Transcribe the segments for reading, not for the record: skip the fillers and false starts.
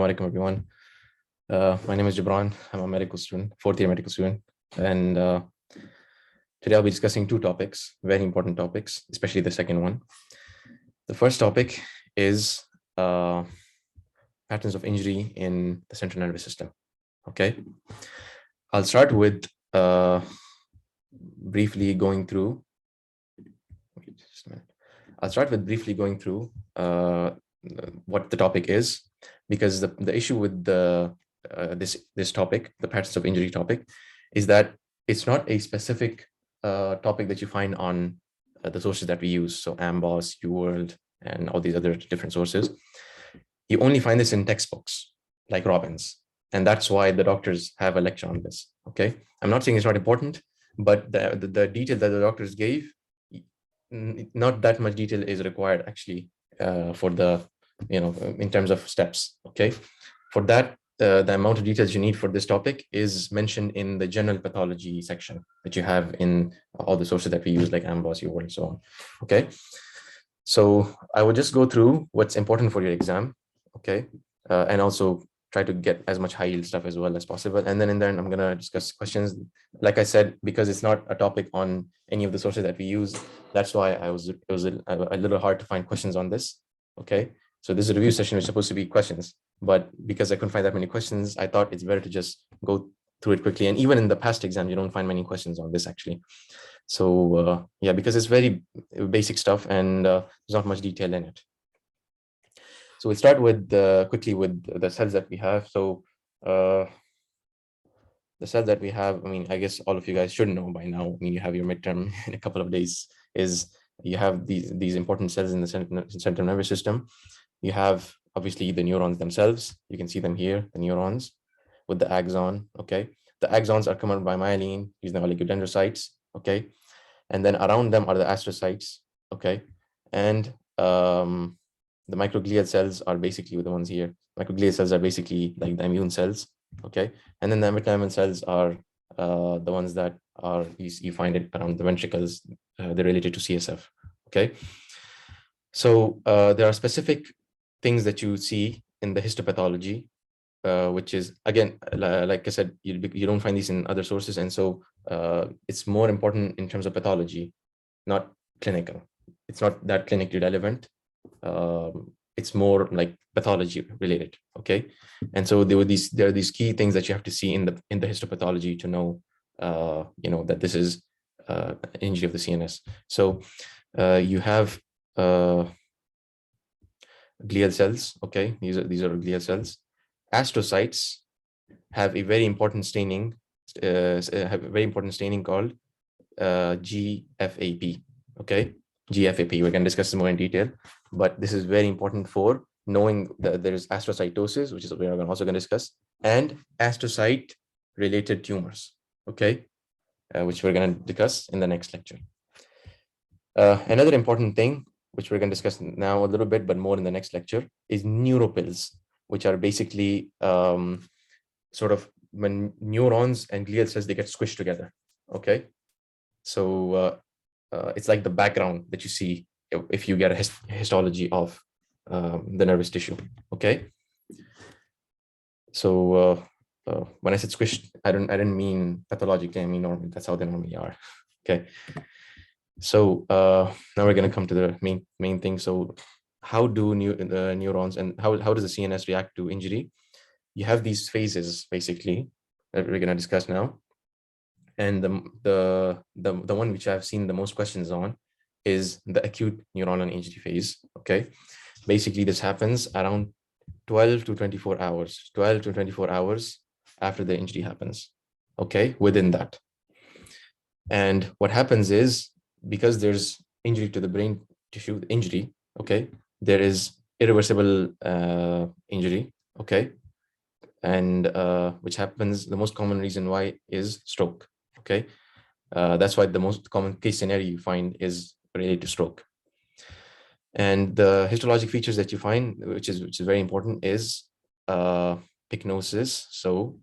alaikum, everyone. My name is Jibran. I'm a medical student, fourth-year medical student. And today I'll be discussing two topics, very important topics, especially the second one. The first topic is patterns of injury in the central nervous system. Okay. I'll start with briefly going through. Just a minute. I'll start with briefly going through what the topic is, because the issue with this topic, the patterns of injury topic, is that it's not a specific topic that you find on the sources that we use. So AMBOSS, UWorld, and all these other different sources. You only find this in textbooks like Robbins. And that's why the doctors have a lecture on this. Okay. I'm not saying it's not important, but the detail that the doctors gave, not that much detail is required actually for the, in terms of steps. Okay. For that, the amount of details you need for this topic is mentioned in the general pathology section that you have in all the sources that we use, like AMBOSS, UWorld, and so on. Okay. So I will just go through what's important for your exam. Okay. And also try to get as much high yield stuff as well as possible. And then I'm going to discuss questions. Like I said, because it's not a topic on any of the sources that we use, that's why it was a little hard to find questions on this. Okay. So this is a review session, which is supposed to be questions, but because I couldn't find that many questions, I thought it's better to just go through it quickly. And even in the past exam, you don't find many questions on this actually. So yeah, because it's very basic stuff and there's not much detail in it. So we'll start with quickly with the cells that we have. So the cells that we have, I mean, I guess all of you guys should know by now. I mean, you have your midterm in a couple of days. Is you have these important cells in the central nervous system. You have obviously the neurons themselves. You can see them here, the neurons with the axon. Okay, the axons are covered by myelin. These are the oligodendrocytes. Okay, and then around them are the astrocytes. Okay, and the microglial cells are basically the ones here. Microglial cells are basically like the immune cells. Okay, and then the epithelial cells are the ones that are you find it around the ventricles. They're related to CSF. Okay, so there are specific things that you see in the histopathology, which is, again, like I said, you don't find these in other sources, and so it's more important in terms of pathology, not clinical. It's not that clinically relevant. It's more like pathology related. Okay, and so there are these key things that you have to see in the histopathology to know that this is injury of the CNS. So you have glial cells. Okay, these are glial cells. Astrocytes have a very important staining called GFAP. Okay, GFAP. We're going to discuss this more in detail, but this is very important for knowing that there is astrocytosis, which is what we're also going to discuss, and astrocyte related tumors. Okay, which we're going to discuss in the next lecture. Another important thing, which we're going to discuss now a little bit, but more in the next lecture, is neuropils, which are basically sort of when neurons and glial cells, they get squished together. Okay, so it's like the background that you see if you get a histology of the nervous tissue. Okay, so when I said squished, I didn't mean pathologically. I mean normally. That's how they normally are. Okay, so now we're going to come to the main thing. So how do neurons and how does the CNS react to injury? You have these phases basically that we're going to discuss now. And the one which I've seen the most questions on is the acute neuronal injury phase. Okay, basically this happens around 12 to 24 hours, 12 to 24 hours after the injury happens. Okay, within that. And what happens is, because there's injury to the brain tissue, injury, okay, there is irreversible injury. Okay, and which happens, the most common reason why is stroke. Okay, that's why the most common case scenario you find is related to stroke. And the histologic features that you find, which is very important, is pycnosis. So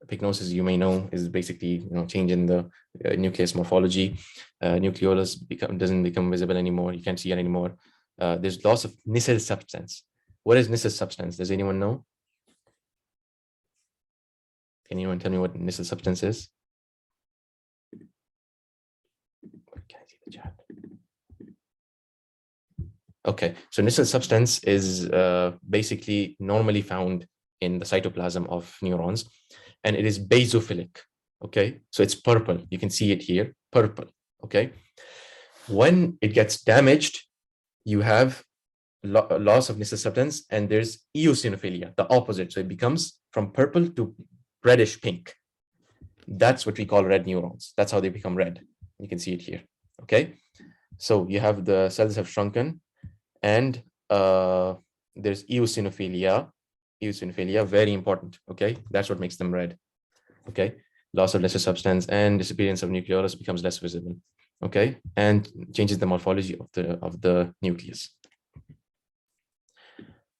pycnosis, you may know, is basically change in the nucleus morphology. Nucleolus doesn't become visible anymore. You can't see it anymore. There's loss of Nissl substance. What is Nissl substance? Does anyone know? Can anyone tell me what initial substance is? Can I see the chat? Okay, so initial substance is basically normally found in the cytoplasm of neurons, and it is basophilic. Okay, so it's purple. You can see it here, purple. Okay, when it gets damaged, you have loss of initial substance, and there's eosinophilia, the opposite. So it becomes from purple to reddish pink. That's what we call red neurons. That's how they become red. You can see it here. Okay, so you have the cells have shrunken, and there's eosinophilia. Eosinophilia, very important. Okay, that's what makes them red. Okay, loss of lesser substance and disappearance of nucleolus becomes less visible. Okay, and changes the morphology of the nucleus.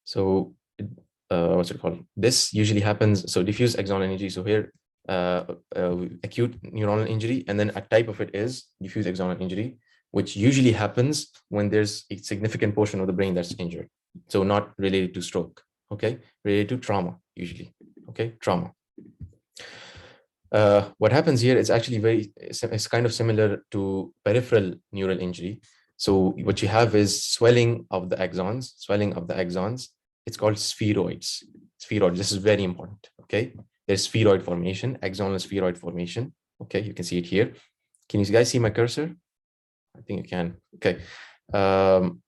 So what's it called? This usually happens. So diffuse axonal injury. So here, acute neuronal injury, and then a type of it is diffuse axonal injury, which usually happens when there's a significant portion of the brain that's injured. So not related to stroke. Okay, related to trauma usually. Okay, trauma. What happens here is actually it's kind of similar to peripheral neural injury. So what you have is swelling of the axons. It's called spheroids. Spheroids. This is very important. Okay, there's spheroid formation, axonal spheroid formation. Okay, you can see it here. Can you guys see my cursor? I think you can. Okay, and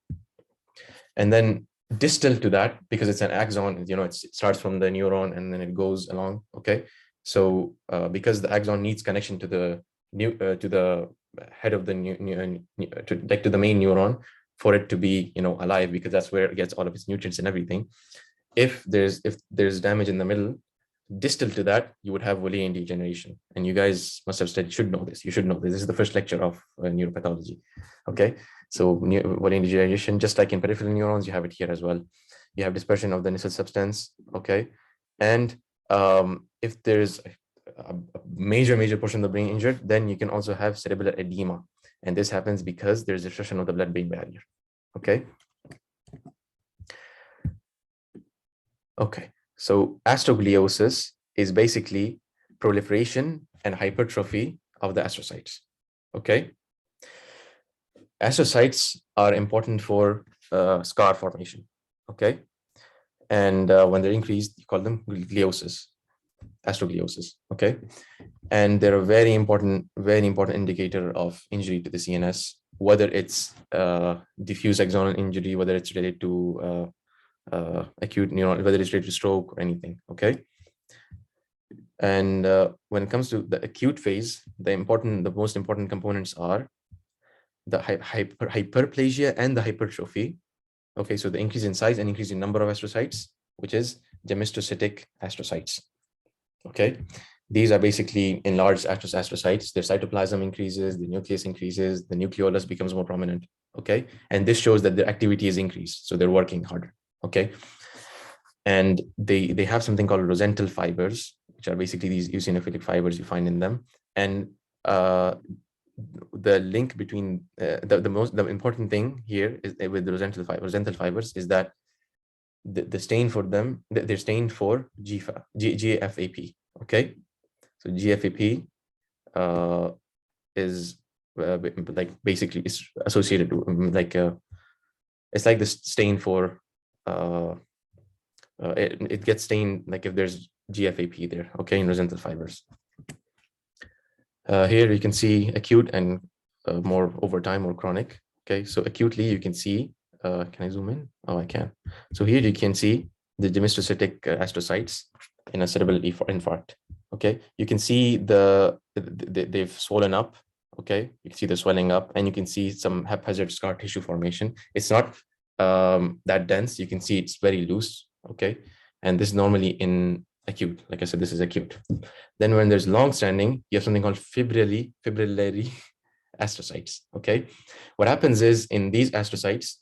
then distal to that, because it's an axon, it starts from the neuron and then it goes along. Okay, so because the axon needs connection to the head of the to the main neuron for it to be alive, because that's where it gets all of its nutrients and everything. If there's damage in the middle, distal to that, you would have Woollian degeneration, and you guys must have studied. Should know this. You should know this. This is the first lecture of neuropathology. Okay, so Woollian degeneration, just like in peripheral neurons, you have it here as well. You have dispersion of the initial substance. Okay, and if there's a major portion of the brain injured, then you can also have cerebellar edema, and this happens because there's destruction of the blood-brain barrier. Okay. Okay. So astrogliosis is basically proliferation and hypertrophy of the astrocytes. Okay. Astrocytes are important for scar formation. Okay. And when they're increased, you call them gliosis, astrogliosis. Okay. And they're a very important indicator of injury to the CNS, whether it's diffuse axonal injury, whether it's related to acute neuron, whether it's related to stroke or anything. Okay. And when it comes to the acute phase, the most important components are the hyperplasia and the hypertrophy. Okay, so the increase in size and increase in number of astrocytes, which is gemistocytic astrocytes. Okay, these are basically enlarged astrocytes. Their cytoplasm increases, the nucleus increases, the nucleolus becomes more prominent. Okay, and this shows that their activity is increased, so they're working harder. Okay, and they have something called rosental fibers, which are basically these eosinophilic fibers you find in them. And the link between the important thing here is with the rosental fibers is that the stain for them, they're stained for GFAP. Okay, so GFAP is like basically is associated with it's like the stain for it gets stained like if there's GFAP there. Okay, in rosental fibers. Here you can see acute and more over time or chronic. Okay, so acutely you can see, can I zoom in? Oh, I can. So here you can see the gemistocytic astrocytes in a cerebral infarct. Okay, you can see they've swollen up. Okay, you can see the swelling up, and you can see some haphazard scar tissue formation. It's not that dense. You can see it's very loose. Okay, and this is normally in acute. Like I said, this is acute. Then when there's long-standing, you have something called fibrillary astrocytes. Okay, what happens is in these astrocytes,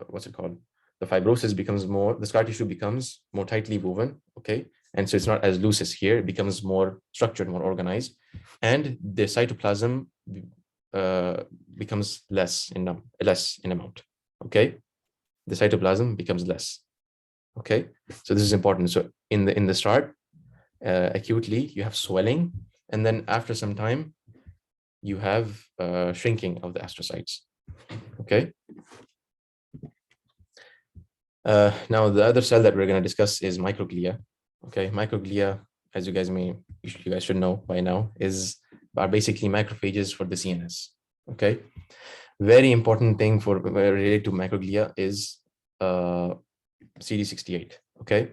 what's it called? The fibrosis becomes more, the scar tissue becomes more tightly woven. Okay, and so it's not as loose as here. It becomes more structured, more organized, and the cytoplasm becomes less in amount. Okay, the cytoplasm becomes less. Okay, so this is important. So in the start, acutely, you have swelling, and then after some time, you have shrinking of the astrocytes. Okay. Now the other cell that we're going to discuss is microglia. Okay, microglia, as you guys should know by now, are basically macrophages for the CNS. Okay, very important thing for related to microglia is CD68. Okay,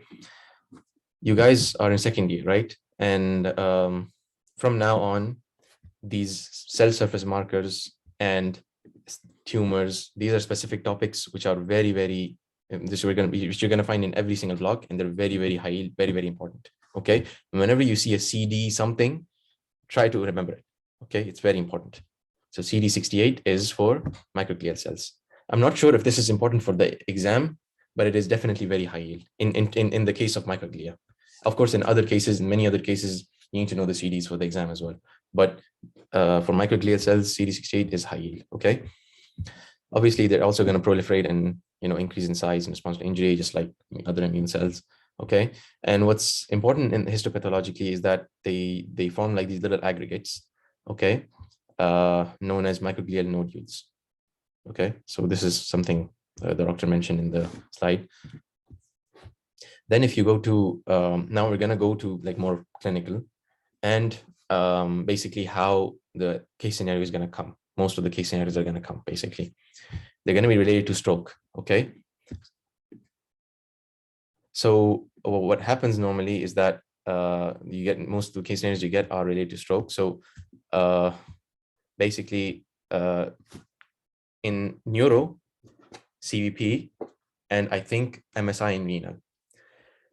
you guys are in second year, right? And from now on, these cell surface markers and tumors, these are specific topics which are very, very, which you're going to find in every single block, and they're very, very high, very, very important. Okay, whenever you see a CD something, try to remember it. Okay, it's very important. So CD68 is for microglial cells. I'm not sure if this is important for the exam, but it is definitely very high yield in the case of microglia. Of course, in other cases, in many other cases, you need to know the CDs for the exam as well. But for microglial cells, CD68 is high yield. Okay. Obviously, they're also going to proliferate and increase in size in response to injury, just like other immune cells. Okay. And what's important in histopathologically is that they form like these little aggregates. Okay. Known as microglial nodules. Okay. So this is something the doctor mentioned in the slide. Then if you go to, now we're going to go to like more clinical and basically how the case scenario is going to come. Most of the case scenarios are going to come, basically. They're going to be related to stroke, okay? So what happens normally is that you get most of the case scenarios you get are related to stroke. So basically in neuro, CVP, and I think MSI in renal,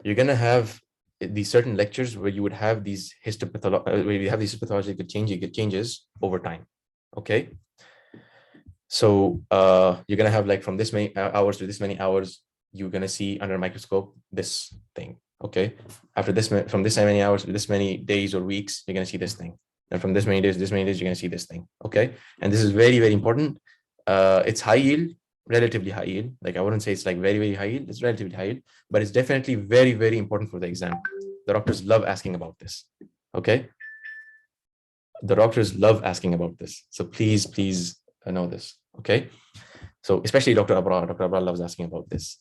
you're going to have these certain lectures where you would have these histopathological changes over time. Okay. So you're going to have like from this many hours to this many hours, you're going to see under a microscope this thing. Okay. After this, from this many hours to this many days or weeks, you're going to see this thing. And from this many days to this many days, you're going to see this thing. Okay. And this is very, very important. It's high yield, relatively high yield. Like I wouldn't say it's like very, very high yield. It's relatively high yield, but it's definitely very, very important for the exam. The doctors love asking about this. Okay. The doctors love asking about this. So please, please know this. Okay. So especially Dr. Abrar loves asking about this.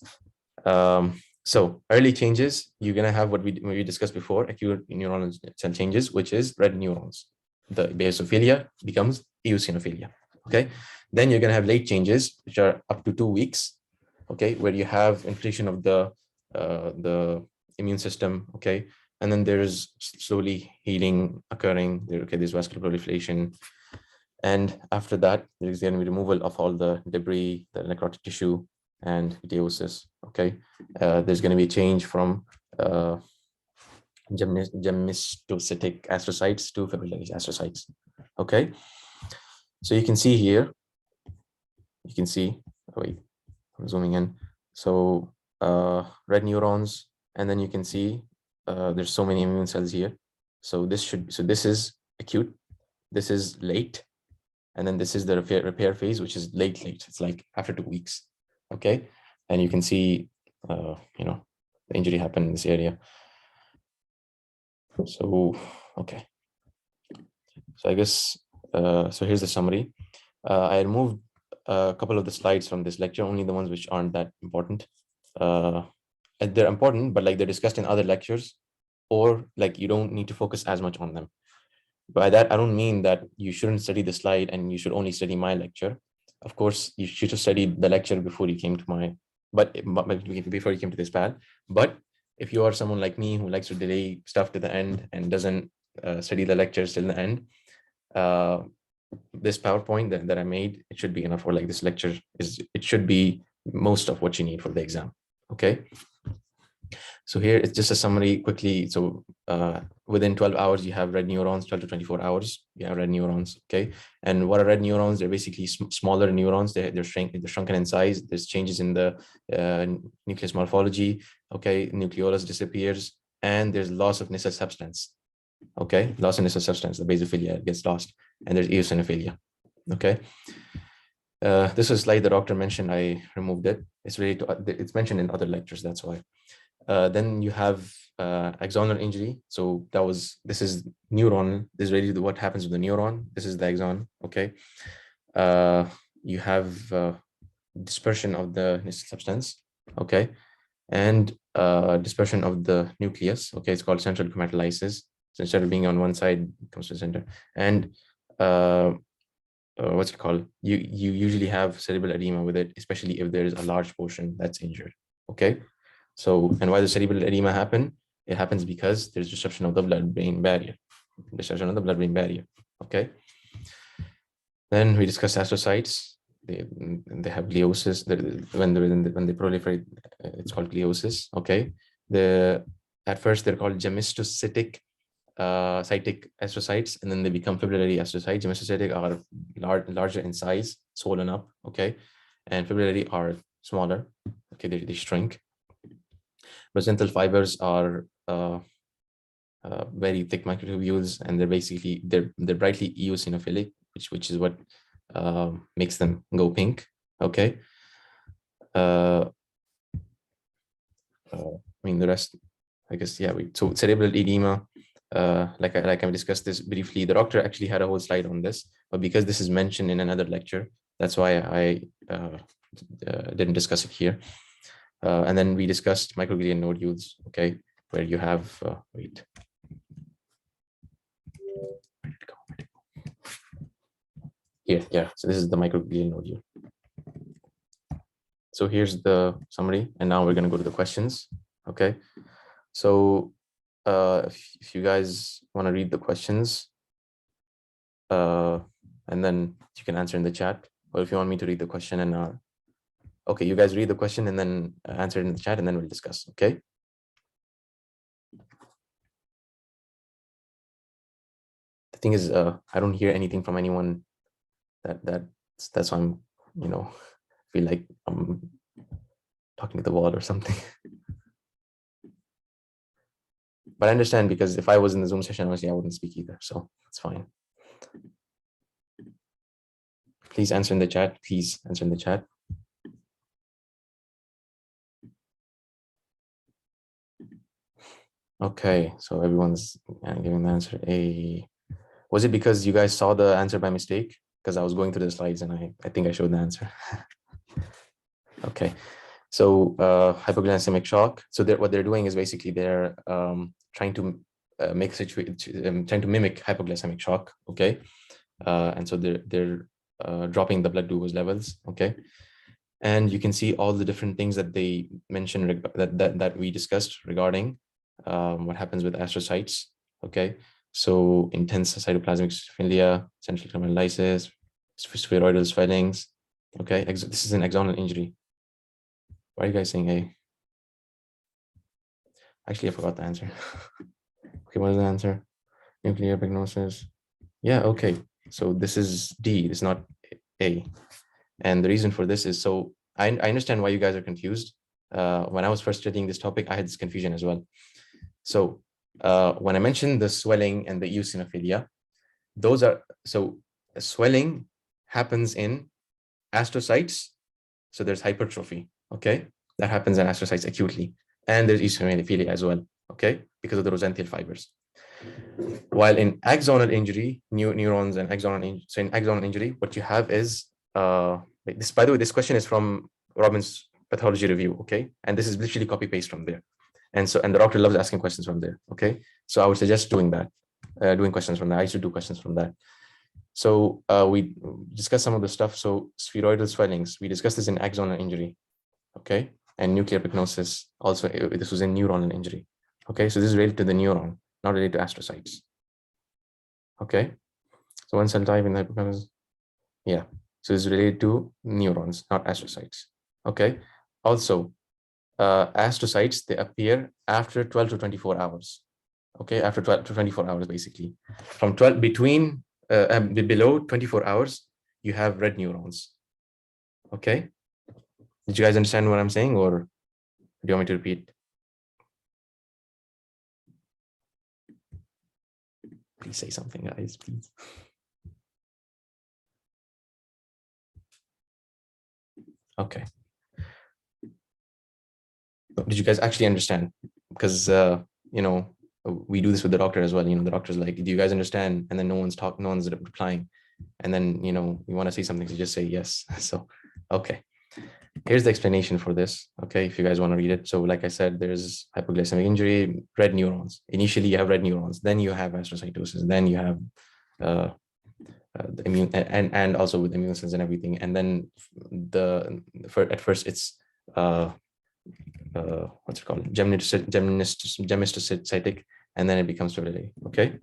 So early changes, you're going to have what we discussed before, acute neuronal cell changes, which is red neurons. The basophilia becomes eosinophilia. Okay. Then you're going to have late changes, which are up to 2 weeks. Okay. Where you have inflation of the immune system. Okay. And then there's slowly healing occurring. There's vascular proliferation. And after that, there's going to be removal of all the debris, the necrotic tissue, and edeosis. Okay. There's going to be a change from gemmistocytic astrocytes to fibrillary astrocytes. Okay. So you can see here, wait, I'm zooming in. So red neurons, and then you can see there's so many immune cells here. So this is acute, this is late, and then this is the repair phase, which is late. It's like after 2 weeks. Okay. And you can see, the injury happened in this area. So, okay. So I guess, so here's the summary. I removed a couple of the slides from this lecture, only the ones which aren't that important. They're important, but like they're discussed in other lectures, or like you don't need to focus as much on them. By that, I don't mean that you shouldn't study the slide and you should only study my lecture. Of course, you should have studied the lecture before you came to before you came to this pad. But if you are someone like me who likes to delay stuff to the end and doesn't study the lectures till the end, this PowerPoint that I made, it should be enough for like this lecture. It should be most of what you need for the exam. Okay. So here it's just a summary quickly. So within 12 hours, you have red neurons. 12 to 24 hours, you have red neurons. Okay. And what are red neurons? They're basically smaller neurons. They're shrunken in size. There's changes in the nucleus morphology. Okay. Nucleolus disappears, and there's loss of Nisser substance. Okay. Loss of Nisser substance. The basophilia gets lost, and there's eosinophilia. Okay. This is a slide the doctor mentioned. I removed it. It's related to, it's mentioned in other lectures. That's why. Then you have axonal injury. So this is neuron. This is really what happens with the neuron. This is the axon. Okay. You have dispersion of the substance. Okay. And dispersion of the nucleus. Okay. It's called central chromatolysis. So instead of being on one side, it comes to the center. And what's it called? You usually have cerebral edema with it, especially if there is a large portion that's injured. Okay. So, and why does cerebral edema happen? It happens because there's disruption of the blood-brain barrier. Disruption of the blood-brain barrier. Okay. Then we discussed astrocytes. They have gliosis. When they proliferate, it's called gliosis. Okay. At first they're called gemistocytic cytic astrocytes, and then they become fibrillary astrocytes. Gemistocytic are larger in size, swollen up. Okay. And fibrillary are smaller. Okay. They shrink. Placental fibers are very thick microtubules, and they're brightly eosinophilic, which is what makes them go pink. Okay. I mean, the rest, I guess, yeah. So cerebral edema, like I discussed this briefly. The doctor actually had a whole slide on this, but because this is mentioned in another lecture, that's why I didn't discuss it here. And then we discussed microglial nodules, okay, where you have, wait. Here, yeah, so this is the microglial nodule. So here's the summary, and now we're going to go to the questions, okay? So if you guys want to read the questions, and then you can answer in the chat, or if you want me to read the question and okay, you guys read the question and then answer it in the chat, and then we'll discuss, okay? The thing is, I don't hear anything from anyone. That's why I'm, feel like I'm talking to the wall or something. But I understand, because if I was in the Zoom session, honestly, I wouldn't speak either, so it's fine. Please answer in the chat. Please answer in the chat. Okay, so everyone's giving the answer A. Was it because you guys saw the answer by mistake? Because I was going through the slides and I think I showed the answer. Okay, so hypoglycemic shock. So what they're doing is basically they're trying to make a situation, trying to mimic hypoglycemic shock. Okay, and so they're dropping the blood glucose levels. Okay, and you can see all the different things that they mentioned that we discussed regarding what happens with astrocytes. Okay, so intense cytoplasmic cytopenia, central chromatolysis, spheroidal swellings. Okay, this is an axonal injury. Why are you guys saying A? Actually, I forgot the answer. Okay, what is the answer? Nuclear prognosis. Yeah, okay. So this is D, it's not A. And the reason for this is, so I understand why you guys are confused. When I was first studying this topic, I had this confusion as well. So when I mentioned the swelling and the eosinophilia, those are, so swelling happens in astrocytes. So there's hypertrophy, okay? That happens in astrocytes acutely. And there's eosinophilia as well, okay? Because of the rosenthal fibers. While in axonal injury, neurons and axonal injury, so in axonal injury, what you have is, this, by the way, this question is from Robin's pathology review, okay? And this is literally copy paste from there. And so, and the doctor loves asking questions from there, okay? So I would suggest doing that, doing questions from that. I used to do questions from that. So we discussed some of the stuff. So spheroidal swellings, we discussed this in axonal injury, okay? And nuclear prognosis, also, this was in neuronal injury, okay? So this is related to the neuron, not related to astrocytes, okay? So one cell type in the hippocampus, yeah. So it's related to neurons, not astrocytes, okay? Also, astrocytes, they appear after 12 to 24 hours, okay? After 12 to 24 hours, basically. From 12, between, below 24 hours, you have red neurons, okay? Did you guys understand what I'm saying, or do you want me to repeat? Please say something, guys, please. Okay. Did you guys actually understand? Because you know, we do this with the doctor as well. You know, the doctor's like, do you guys understand? And then no one's talking, no one's replying. And then, you know, you want to say something, so just say yes. So, okay. Here's the explanation for this. Okay, if you guys want to read it. So, like I said, there's hypoglycemic injury, red neurons. Initially, you have red neurons, then you have astrocytosis, then you have the immune and also with immune cells and everything. And then at first it's what's it called? Geminocytic, and then it becomes fertility. Okay.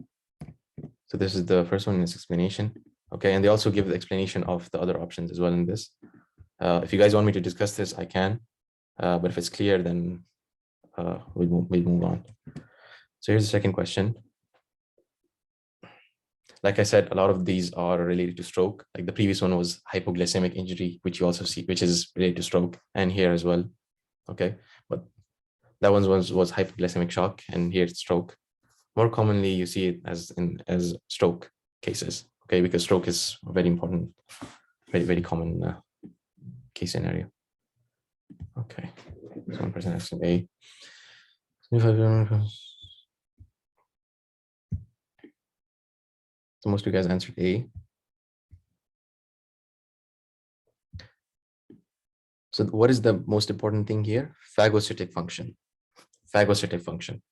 So this is the first one in this explanation. Okay, and they also give the explanation of the other options as well in this. If you guys want me to discuss this, I can. But if it's clear, then we'll move on. So here's the second question. Like I said, a lot of these are related to stroke. Like the previous one was hypoglycemic injury, which you also see, which is related to stroke, and here as well. Okay, but that one was hypoglycemic shock, and here it's stroke. More commonly, you see it as stroke cases. Okay, because stroke is a very important, very common case scenario. Okay, so one person asking A. So most of you guys answered A. So what is the most important thing here? Phagocytic function. Phagocytic function.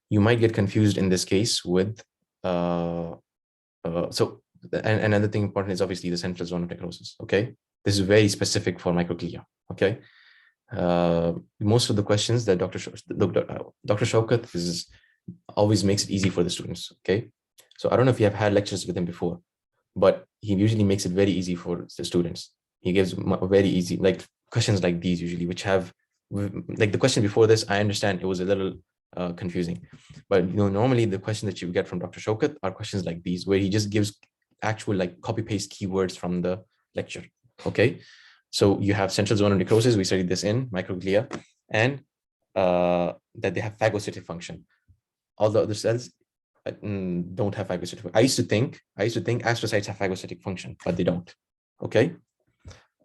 You might get confused in this case with so and another thing important is obviously the central zone of necrosis. Okay, this is very specific for microglia. Okay, most of the questions that Dr. Shaukat is always makes it easy for the students. Okay, so I don't know if you have had lectures with him before, but he usually makes it very easy for the students. He gives very easy like questions like these usually, which have like the question before this. I understand it was a little confusing, but you know, normally the question that you get from Dr. Shaukat are questions like these, where he just gives actual like copy paste keywords from the lecture. Okay, so you have central zone of necrosis. We studied this in microglia, and that they have phagocytic function. All the other cells don't have phagocytic. I used to think astrocytes have phagocytic function, but they don't. Okay,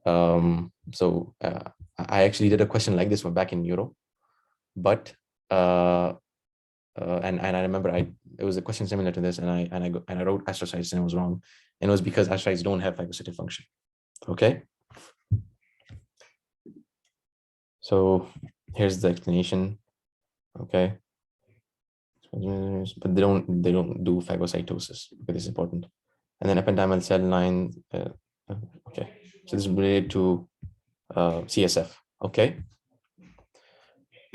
so I actually did a question like this one back in neuro, but and I remember it was a question similar to this, and I wrote astrocytes and it was wrong, and it was because astrocytes don't have phagocytic function. Okay, so here's the explanation. Okay, but they don't do phagocytosis, because it's important. And then ependymal cell line. Okay, so this is related to CSF. Okay,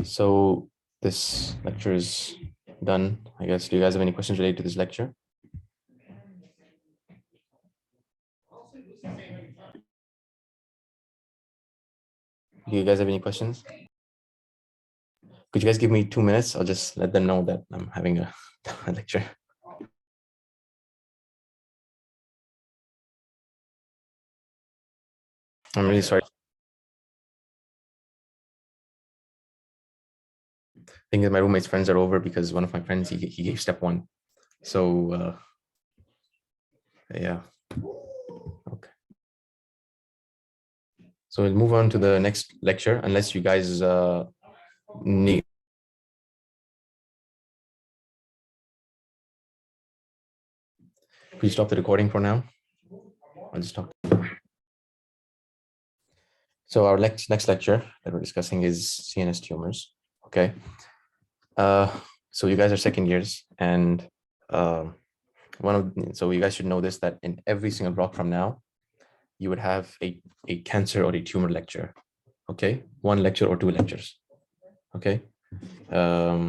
so this lecture is done, I guess. Do you guys have any questions related to this lecture? Do you guys have any questions? Could you guys give me 2 minutes? I'll just let them know that I'm having a lecture. I'm really sorry. I think that my roommate's friends are over because one of my friends, he gave step 1. So yeah. Okay. So we'll move on to the next lecture, unless you guys need. Please stop the recording for now. I'll just stop. So our next lecture that we're discussing is CNS tumors. Okay. So you guys are second years, and so you guys should know this, that in every single block from now, you would have a cancer or a tumor lecture. Okay, 1 lecture or 2 lectures. Okay,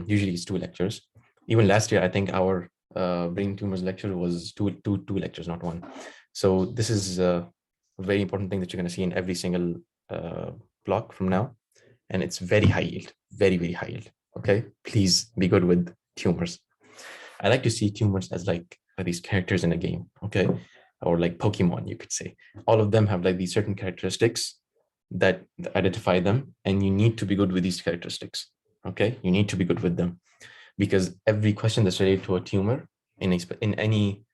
usually it's 2 lectures. Even last year, I think our brain tumors lecture was two lectures, not 1. So this is a very important thing that you're going to see in every single block from now, and it's very high yield, very high yield. Okay, please be good with tumors. I like to see tumors as like these characters in a game. Okay, or like Pokemon, you could say. All of them have like these certain characteristics that identify them, and you need to be good with these characteristics. Okay, you need to be good with them, because every question that's related to a tumor in any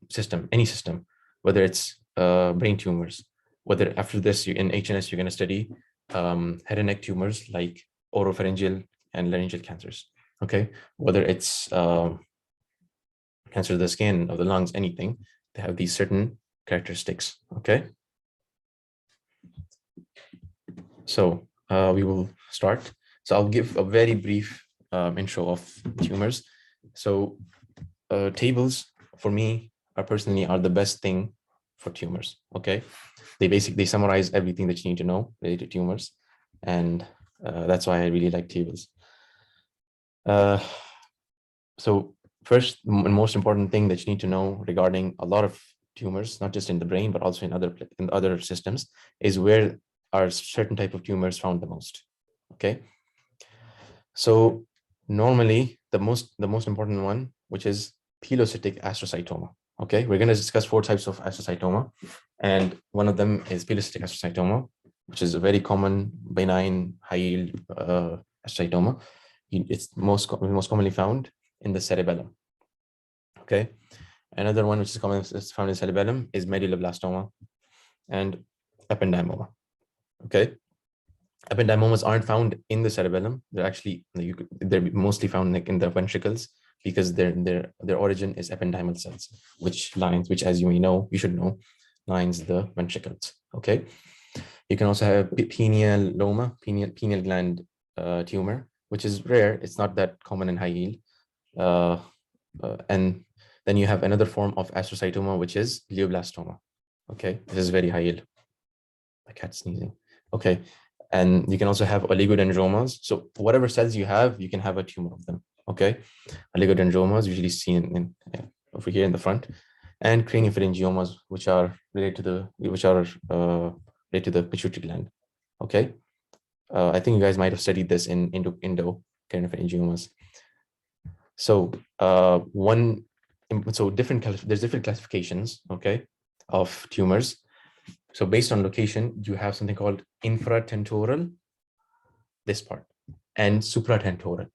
system, whether it's brain tumors, whether after this in HNS you're going to study head and neck tumors like oropharyngeal and laryngeal cancers. Okay, whether it's cancer of the skin, of the lungs, anything, they have these certain characteristics. Okay, so we will start. So I'll give a very brief intro of tumors. So tables for me personally are the best thing for tumors. Okay, they summarize everything that you need to know related to tumors, and that's why I really like tables. So first and most important thing that you need to know regarding a lot of tumors, not just in the brain but also in other systems, is where are certain type of tumors found the most. Okay, so normally the most important one, which is pilocytic astrocytoma. Okay, we're going to discuss 4 types of astrocytoma, and one of them is pilocytic astrocytoma, which is a very common benign high yield astrocytoma. It's most commonly found in the cerebellum. Okay, another one which is found in cerebellum is medulloblastoma and ependymoma. Okay, ependymomas aren't found in the cerebellum. They're actually they're mostly found in the ventricles, because their origin is ependymal cells, which as you may know, you should know, lines the ventricles. Okay, you can also have pineal gland tumor, which is rare. It's not that common in high yield. And then you have another form of astrocytoma, which is glioblastoma. Okay, this is very high yield. My cat's sneezing. Okay, and you can also have oligodendromas. So whatever cells you have, you can have a tumor of them. Okay, oligodendromas usually seen in over here in the front, and craniopharyngiomas, which are related to the pituitary gland. Okay, I think you guys might have studied this in endo craniopharyngiomas. So there's different classifications, okay, of tumors. So based on location, you have something called infratemporal, this part, and supratemporal.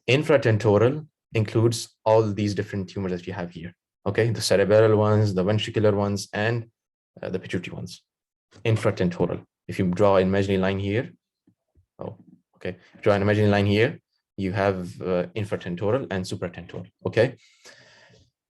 Infratemporal includes all these different tumors that you have here. Okay, the cerebral ones, the ventricular ones, and the pituitary ones. Infratemporal. If you draw an imaginary line here, draw an imaginary line here, you have infratemporal and supratemporal. Okay,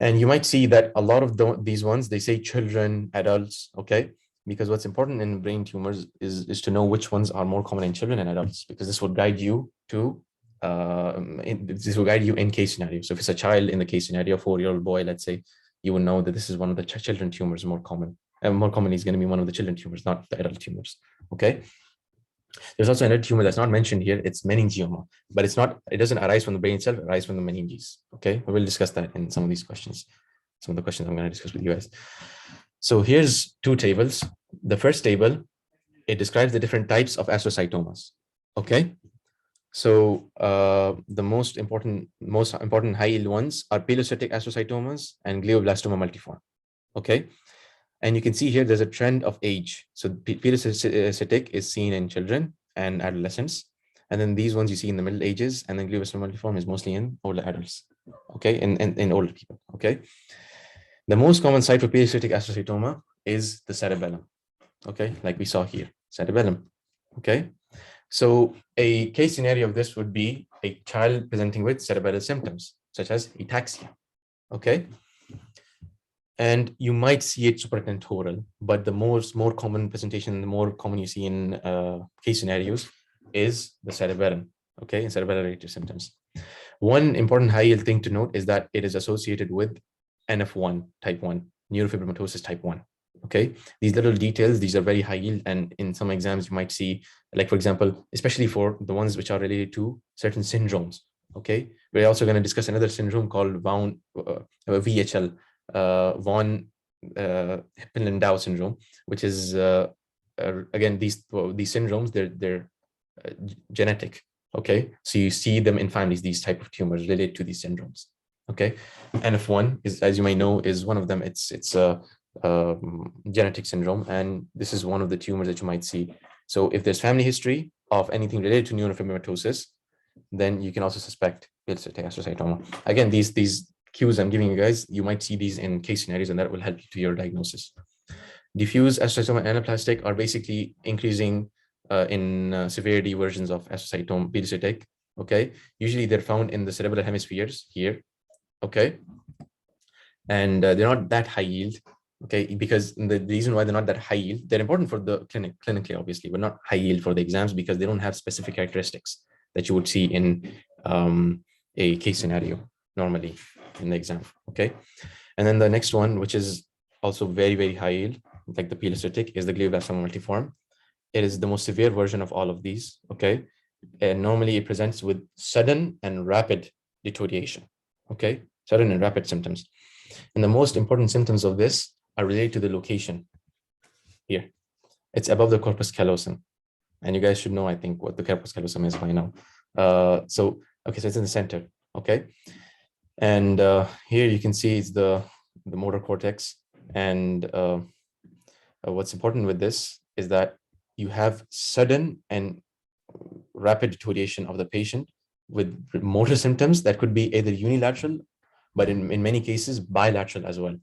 and you might see that a lot of these ones, they say children, adults. Okay, because what's important in brain tumors is to know which ones are more common in children and adults, because this will guide you to in case scenario. So if it's a child in the case scenario, 4-year-old boy, let's say, you will know that this is one of the children tumors more common, and more commonly is going to be one of the children tumors, not the adult tumors. Okay, there's also another tumor that's not mentioned here. It's meningioma, but it doesn't arise from the brain itself, it arises from the meninges. Okay, we will discuss that in some of these questions, some of the questions I'm going to discuss with you guys. So here's 2 tables. The first table, it describes the different types of astrocytomas. Okay, so the most important high yield ones are pilocytic astrocytomas and glioblastoma multiforme. Okay, and you can see here there's a trend of age. So pilocytic is seen in children and adolescents, and then these ones you see in the middle ages, and then glioblastoma multiforme is mostly in older adults. Okay, in older people. Okay, the most common site for pilocytic astrocytoma is the cerebellum. Okay, like we saw here, cerebellum. Okay, so a case scenario of this would be a child presenting with cerebral symptoms such as ataxia. Okay, and you might see it supratemporal, but the more common presentation, the more common you see in case scenarios, is the cerebellum. Okay, and cerebral-related symptoms. One important high yield thing to note is that it is associated with NF1 type 1, neurofibromatosis type 1. Okay, these little details, these are very high yield, and in some exams you might see, like for example, especially for the ones which are related to certain syndromes. Okay, we're also going to discuss another syndrome called VHL, von Hippel-Lindau syndrome, which is again these syndromes, they're genetic. Okay, so you see them in families, these type of tumors related to these syndromes. Okay, NF1 is, as you may know, is one of them. It's a genetic syndrome, and this is one of the tumors that you might see. So if there's family history of anything related to neurofibromatosis, then you can also suspect pilocytic astrocytoma. Again, these cues I'm giving you guys, you might see these in case scenarios, and that will help you to your diagnosis. Diffuse astrocytoma and anaplastic are basically increasing in severity versions of astrocytoma pediatric. Okay, usually they're found in the cerebral hemispheres here. Okay, and they're not that high yield. Okay, because the reason why they're not that high yield, they're important for the clinically, obviously, but not high yield for the exams because they don't have specific characteristics that you would see in a case scenario normally in the exam. Okay, and then the next one, which is also very, very high yield, like the pediatric, is the glioblastoma multiforme. It is the most severe version of all of these. Okay, and normally it presents with sudden and rapid deterioration. Okay, sudden and rapid symptoms. And the most important symptoms of this are related to the location here. It's above the corpus callosum. And you guys should know, I think, what the corpus callosum is by now. So it's in the center. Okay. And here you can see it's the motor cortex. And what's important with this is that you have sudden and rapid deterioration of the patient with motor symptoms that could be either unilateral, but in many cases, bilateral as well.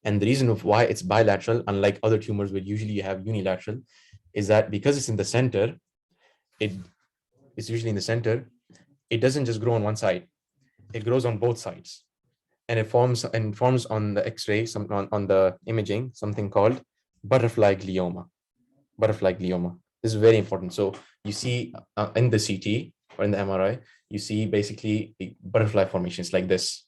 And the reason of why it's bilateral, unlike other tumors where usually you have unilateral, is that because it's in the center, it's usually in the center, it doesn't just grow on one side, it grows on both sides. And it forms on the X-ray, on the imaging, something called butterfly glioma. Butterfly glioma. This is very important. So you see in the CT or in the MRI, you see basically butterfly formations like this.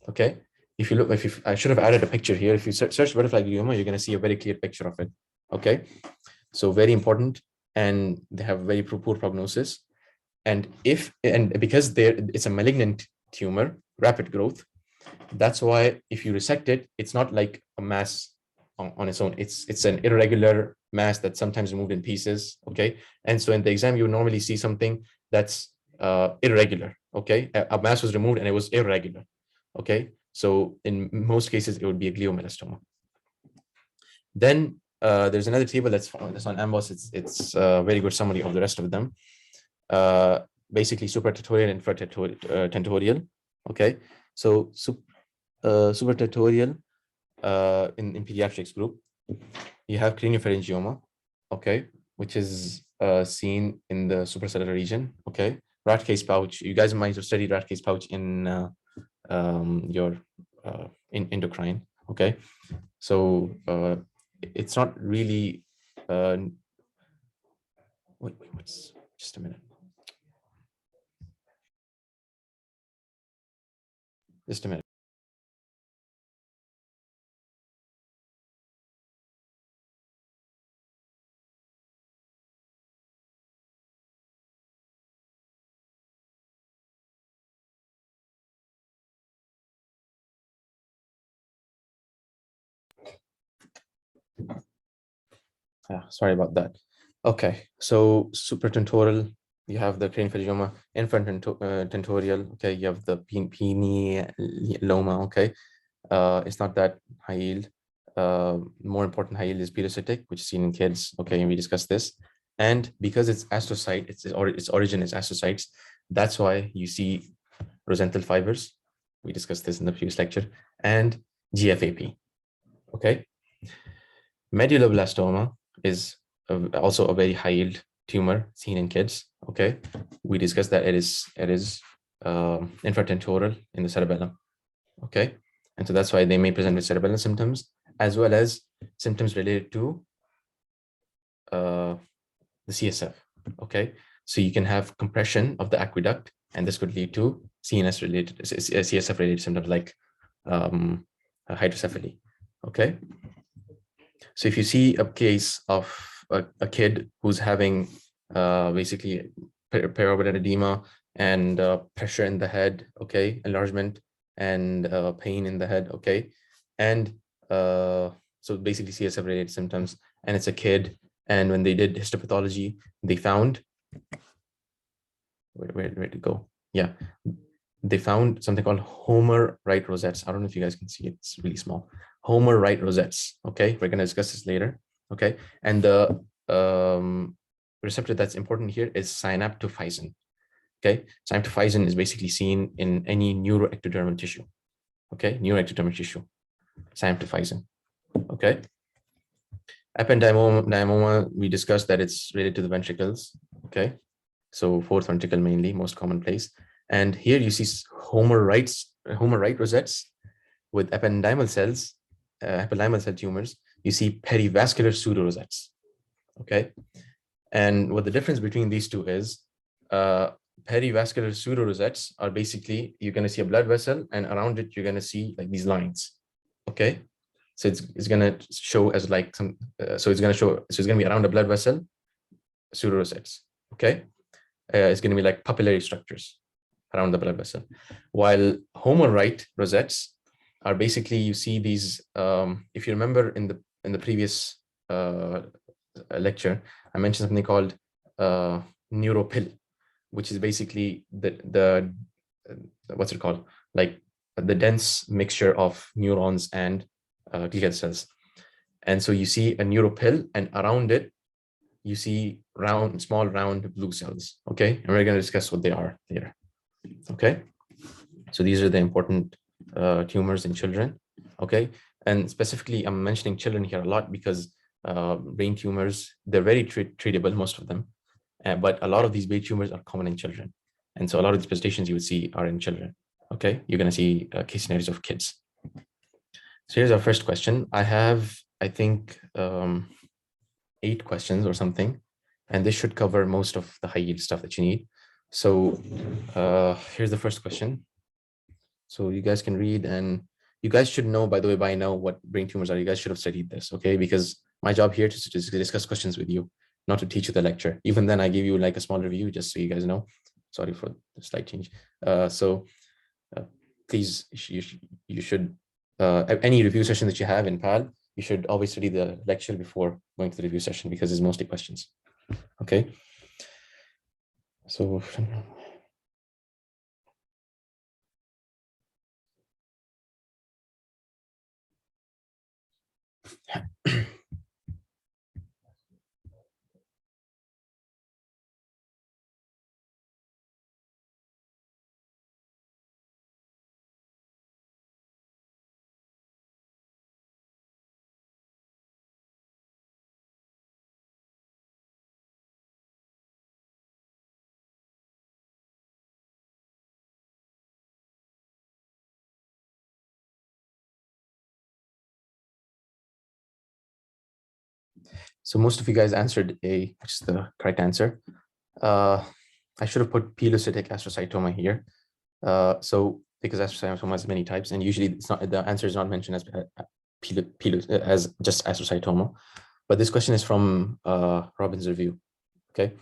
Okay. If you look, I should have added a picture here. If you search butterfly glioma, you're going to see a very clear picture of it. Okay. So very important, and they have very poor prognosis. And because it's a malignant tumor, rapid growth, that's why if you resect it, it's not like a mass on its own. It's an irregular mass that's sometimes removed in pieces. Okay. And so in the exam, you normally see something that's irregular. Okay. A mass was removed and it was irregular. Okay. So in most cases, it would be a glioblastoma. Then there's another table that's on AMBOSS. It's a very good summary of the rest of them. Basically supratentorial and infratentorial. Okay. So supratentorial in pediatrics group, you have craniopharyngioma, okay, which is seen in the supracellular region. Okay. Rat case pouch. You guys might have studied rat case pouch in your in endocrine. Okay. So it's not really what's just a minute. Just a minute. Sorry about that. Okay, so supratentorial, you have the craniopharyngioma, infratentorial, okay, you have the peniloma, okay. It's not that high yield. More important high yield is pediatric, which is seen in kids, okay, and we discussed this. And because it's astrocyte, its origin is astrocytes, that's why you see rosenthal fibers. We discussed this in the previous lecture, and GFAP, okay. Medulloblastoma is also a very high yield tumor seen in kids. Okay, we discussed that it is infratentorial in the cerebellum. Okay, and so that's why they may present with cerebellum symptoms as well as symptoms related to the CSF. Okay, so you can have compression of the aqueduct, and this could lead to CSF related symptoms like hydrocephaly. Okay. So if you see a case of a kid who's having basically periorbital edema and pressure in the head, okay, enlargement and pain in the head, okay, and so basically CSF related symptoms, and it's a kid, and when they did histopathology, they found where to go? Yeah, they found something called Homer right rosettes. I don't know if you guys can see it. It's really small. Homer right rosettes. Okay, we're going to discuss this later. Okay, and the receptor that's important here is synaptophysin. Okay, synaptophysin is basically seen in any neuroectodermal tissue. Okay, neuroectodermal tissue, synaptophysin. Okay, Ependymoma, we discussed that it's related to the ventricles. Okay, so fourth ventricle mainly, most common place. And here you see homerite rosettes with ependymal cells, ependymal cell tumors. You see perivascular pseudorosettes. Okay, and what the difference between these two is, perivascular pseudorosettes are basically, you're going to see a blood vessel, and around it you're going to see like these lines. Okay, so it's going to show as like some, so it's going to be around a blood vessel, pseudorosettes. Okay, it's going to be like papillary structures around the blood vessel, while homerite rosettes are basically, you see these, if you remember in the previous lecture, I mentioned something called neuropil, which is basically the what's it called, like the dense mixture of neurons and glial cells. And so you see a neuropil, and around it you see small round blue cells. Okay, and we're going to discuss what they are here. Okay, so these are the important tumors in children. Okay, and specifically I'm mentioning children here a lot because brain tumors, they're very treatable, most of them, but a lot of these brain tumors are common in children, and so a lot of these presentations you would see are in children. Okay, you're going to see case scenarios of kids. So here's our first question. I have, I think, 8 questions or something, and this should cover most of the high yield stuff that you need. So here's the first question. So you guys can read, and you guys should know, by the way, by now what brain tumors are. You guys should have studied this, okay? Because my job here is to discuss questions with you, not to teach you the lecture. Even then, I give you like a small review just so you guys know. Sorry for the slight change. Please, you should, any review session that you have in PAL, you should always study the lecture before going to the review session because it's mostly questions. Okay. So So most of you guys answered A, which is the correct answer. I should have put pilocytic astrocytoma here. So because astrocytoma has many types, and usually it's not, the answer is not mentioned as as just astrocytoma. But this question is from Robin's review. Okay,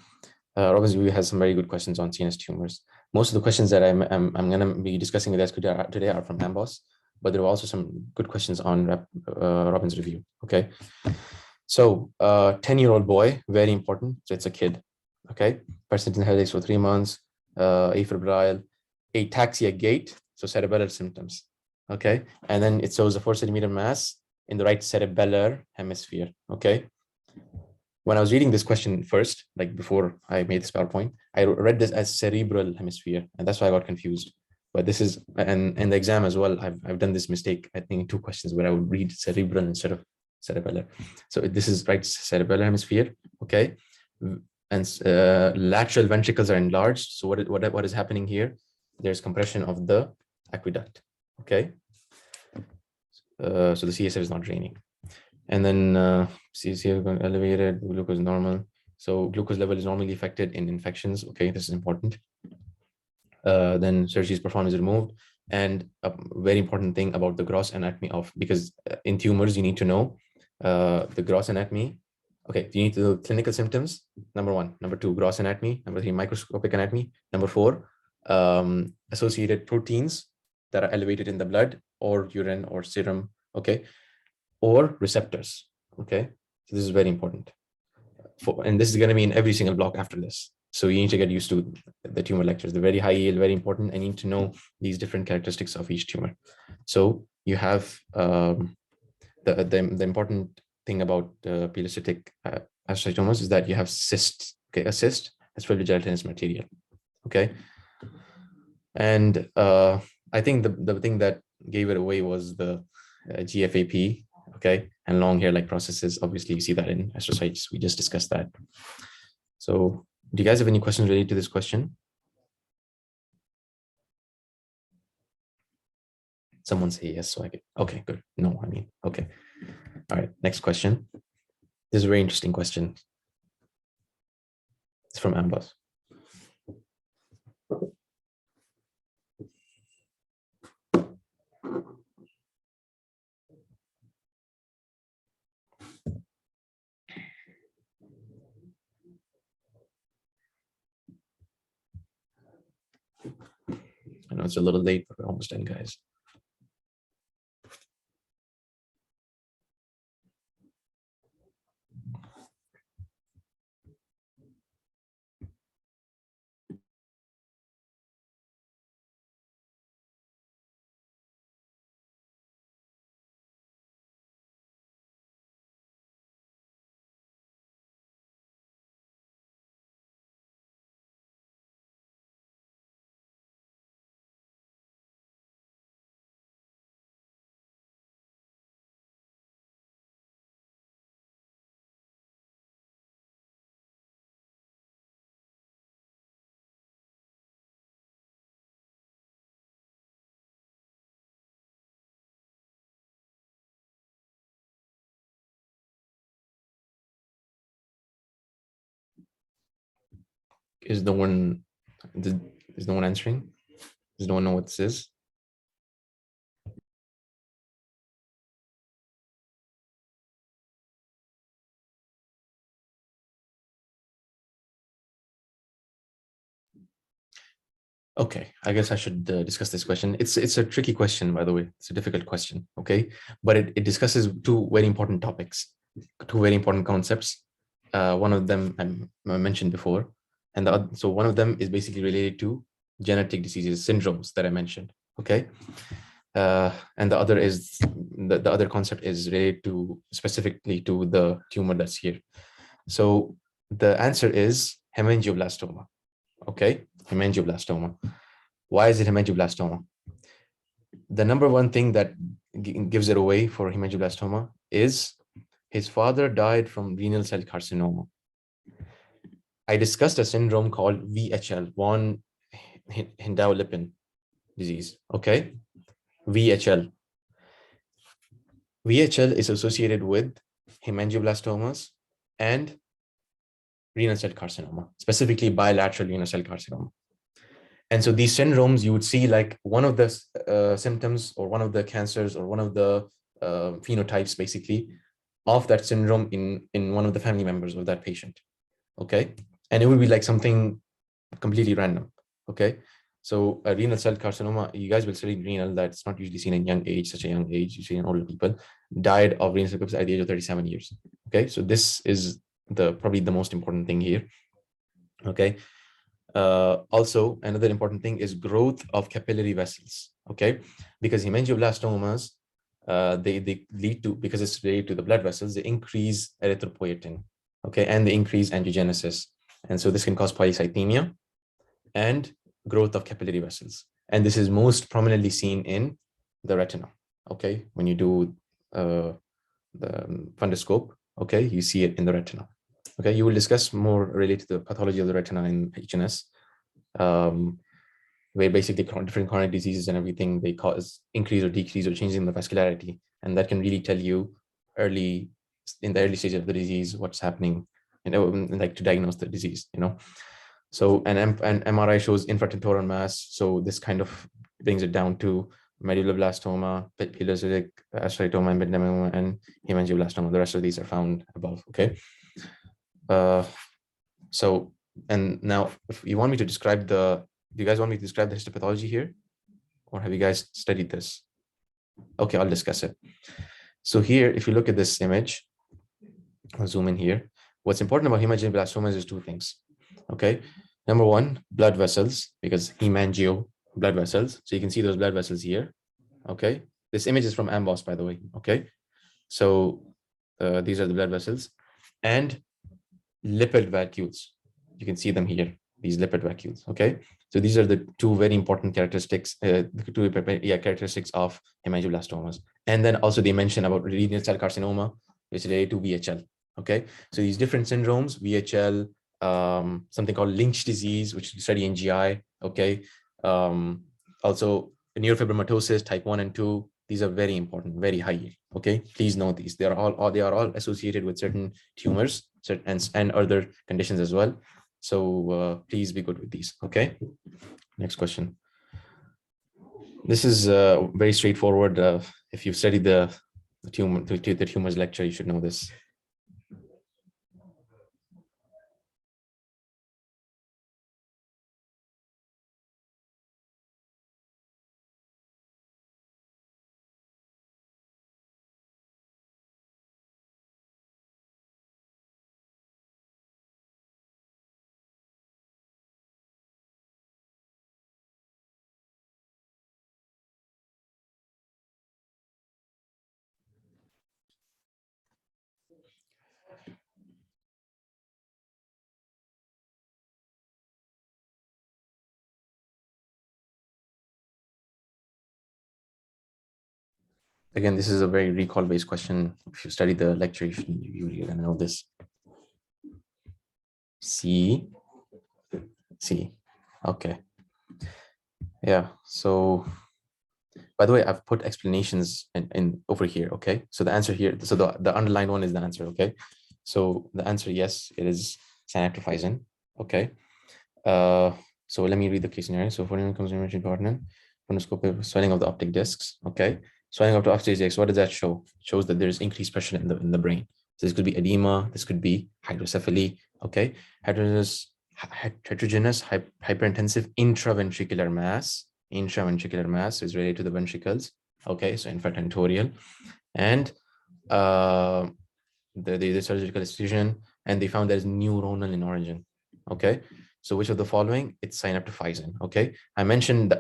Robin's review has some very good questions on CNS tumors. Most of the questions that I'm going to be discussing with us today are from Ambos, but there are also some good questions on Robin's review. Okay. So 10-year-old boy, very important. So it's a kid. Okay. Persistent headaches for 3 months, afebrile, ataxia gait, so cerebellar symptoms. Okay. And then it shows a 4-centimeter mass in the right cerebellar hemisphere. Okay. When I was reading this question first, like before I made this PowerPoint, I read this as cerebral hemisphere, and that's why I got confused. But this is, and in the exam as well, I've done this mistake, I think, in 2 questions where I would read cerebral instead of cerebellar. So this is right cerebellar hemisphere, okay? And lateral ventricles are enlarged. So what is happening here? There's compression of the aqueduct, okay? So the CSF is not draining. And then CSF elevated, glucose normal. So glucose level is normally affected in infections. Okay, this is important. Then surgery is performed, is removed. And a very important thing about the gross anatomy of, because in tumors, you need to know the gross anatomy. Okay, you need to know clinical symptoms, number 1. Number 2, gross anatomy. Number 3, microscopic anatomy. Number 4, associated proteins that are elevated in the blood or urine or serum, okay, or receptors, okay? So this is very important. And this is going to be in every single block after this. So you need to get used to the tumor lectures. They're very high yield, very important. I need to know these different characteristics of each tumor. So you have the important thing about pilocytic astrocytomas is that you have cysts. Okay, a cyst is filled with gelatinous material. Okay, and I think the thing that gave it away was the GFAP. okay? And long hair-like processes, obviously you see that in astrocytes. We just discussed that. So do you guys have any questions related to this question? Someone say yes, so I get, okay, good. No, I mean, okay. All right, next question. This is a very interesting question. It's from Ambos. I know it's a little late, but we're almost done, guys. Is no one answering? Does no one know what this is? Okay, I guess I should discuss this question. It's a tricky question, by the way. It's a difficult question, okay? But it discusses two very important topics, two very important concepts. One of them I mentioned before, and so one of them is basically related to genetic diseases, syndromes that I mentioned, okay? And the other is the other concept is related to specifically to the tumor that's here. So the answer is hemangioblastoma. Okay, hemangioblastoma. Why is it hemangioblastoma? The number one thing that gives it away for hemangioblastoma is his father died from renal cell carcinoma. I discussed a syndrome called VHL, von Hippel-Lipin disease. Okay, VHL. VHL is associated with hemangioblastomas and renal cell carcinoma, specifically bilateral renal cell carcinoma. And so these syndromes, you would see like one of the symptoms or one of the cancers or one of the phenotypes basically of that syndrome in one of the family members of that patient. Okay. And it would be like something completely random. Okay. So a renal cell carcinoma, you guys will study renal, that's not usually seen in young age, such a young age, you see in older people, died of renal cell carcinoma at the age of 37 years. Okay. So this is probably the most important thing here. Okay. Also, another important thing is growth of capillary vessels, okay? Because hemangioblastomas, they lead to, because it's related to the blood vessels, they increase erythropoietin, okay? And they increase angiogenesis. And so this can cause polycythemia and growth of capillary vessels. And this is most prominently seen in the retina, okay? When you do the fundoscope, okay, you see it in the retina. Okay, you will discuss more related to the pathology of the retina in HNS, where basically different chronic diseases and everything, they cause increase or decrease or changing the vascularity. And that can really tell you in the early stage of the disease, what's happening, like to diagnose the disease, So an MRI shows infratentorial mass. So this kind of brings it down to medulloblastoma, pilocytic astrocytoma, and hemangioblastoma. The rest of these are found above, okay? So, and now if you want me to describe do you guys want me to describe the histopathology here? Or have you guys studied this? Okay, I'll discuss it. So here, if you look at this image, I'll zoom in here. What's important about hemangioblastomas is two things, okay? Number one, blood vessels, because hemangio, blood vessels. So you can see those blood vessels here, okay? This image is from Ambos, by the way, okay? So these are the blood vessels. And lipid vacuoles. You can see them here, these lipid vacuoles, okay? So these are the two very important characteristics, characteristics of hemangioblastomas. And then also they mention about renal cell carcinoma, which is related to VHL. Okay, so these different syndromes, VHL, something called Lynch disease, which you study in GI. Okay, also neurofibromatosis type 1 and 2. These are very important, very high. Okay, please know these. They are all associated with certain tumors and other conditions as well. So please be good with these. Okay, next question. This is very straightforward. If you've studied the tumors lecture, you should know this. Again, this is a very recall-based question. If you study the lecture, you're gonna know this. C. Okay. Yeah. So, by the way, I've put explanations in over here. Okay. So the answer here. So the underlined one is the answer. Okay. So the answer, yes, it is synaptophysin. Okay. So let me read the case scenario. So for comes emerging partner, phonoscopic swelling of the optic discs. Okay. Swelling of the optic discs. What does that show? It shows that there's increased pressure in the brain. So this could be edema. This could be hydrocephaly. Okay. Heterogeneous hyperintensive intraventricular mass. Intraventricular mass is related to the ventricles. Okay. So infarctentorial. And the surgical excision, and they found there's neuronal in origin. Okay. So which of the following? It's synaptophysin. Okay. I mentioned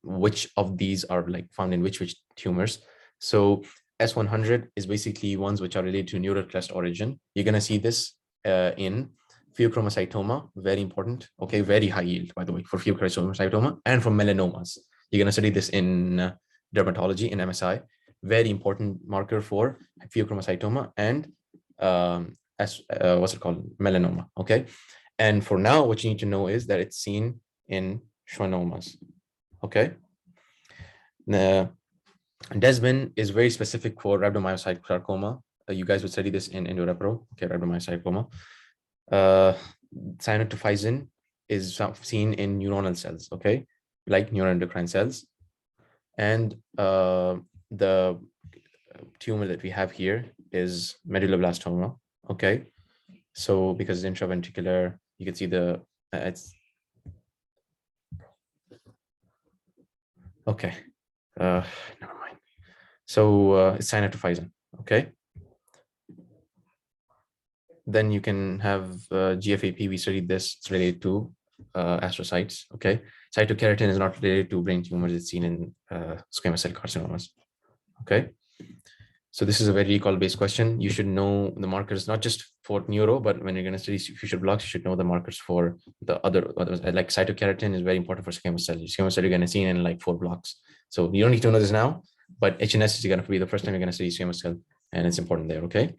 which of these are like found in which tumors. So S100 is basically ones which are related to neural crest origin. You're going to see this in pheochromocytoma, very important. Okay. Very high yield, by the way, for pheochromocytoma, and from melanomas. You're going to study this in dermatology in MSI. Very important marker for pheochromocytoma and what's it called? Melanoma. Okay. And for now, what you need to know is that it's seen in schwannomas. Okay. Desmin is very specific for rhabdomyocyte sarcoma. You guys would study this in endorepro. Okay, rhabdomyocyte sarcoma. Synaptophysin is seen in neuronal cells. Okay, like neuroendocrine cells. And the tumor that we have here is medulloblastoma. Okay, so because it's intraventricular, you can see the it's okay. Never mind. So it's synaptophysin. Okay. Then you can have GFAP. We studied this. It's related to astrocytes. Okay. Cytokeratin is not related to brain tumors. It's seen in squamous cell carcinomas. Okay. So this is a very recall-based question. You should know the markers, not just for neuro, but when you're going to study future blocks, you should know the markers for the other like cytokeratin is very important for squamous cell. Squamous cell you're going to see in like 4 blocks. So you don't need to know this now, but HNS is going to be the first time you're going to study squamous cell, and it's important there. Okay.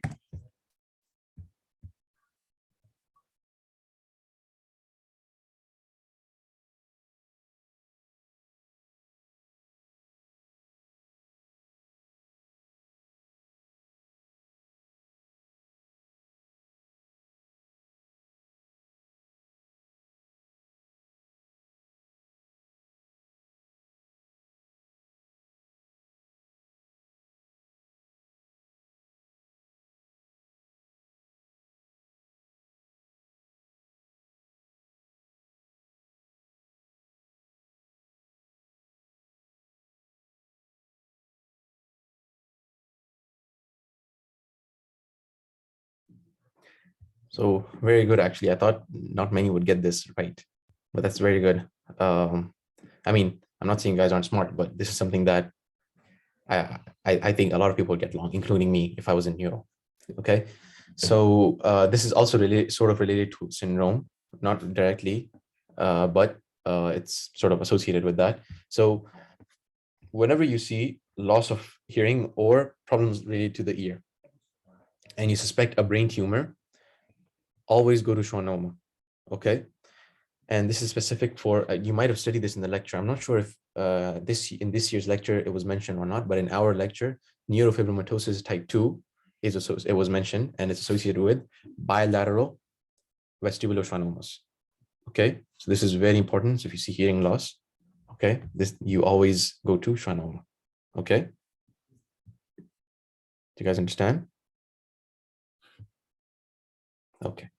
So very good, actually. I thought not many would get this right, but that's very good. I mean, I'm not saying you guys aren't smart, but this is something that I think a lot of people get wrong, including me, if I was in neuro. Okay, so this is also sort of related to syndrome, not directly, but it's sort of associated with that. So whenever you see loss of hearing or problems related to the ear, and you suspect a brain tumor, always go to schwannoma, okay? And this is specific for, you might have studied this in the lecture. I'm not sure if in this year's lecture it was mentioned or not, but in our lecture, neurofibromatosis type 2 it was mentioned, and it's associated with bilateral vestibular schwannomas. Okay, so this is very important. So if you see hearing loss, okay, this you always go to schwannoma. Okay, do you guys understand? Okay.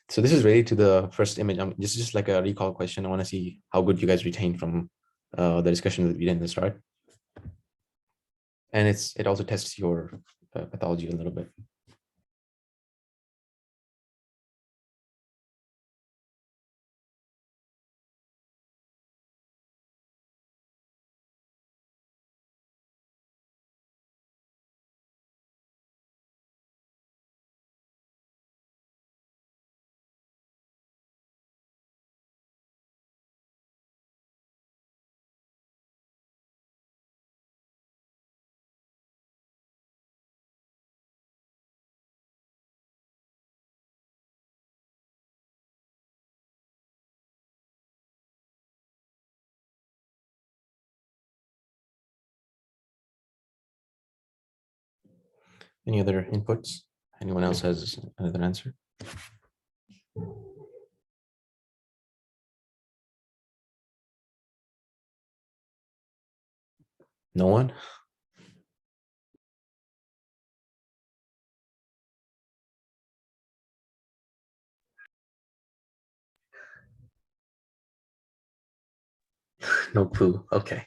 So this is related to the first image. This is just like a recall question. I want to see how good you guys retain from the discussion that we did in the start. And it also tests your pathology a little bit. Any other inputs? Anyone else has another answer? No one? No clue. Okay.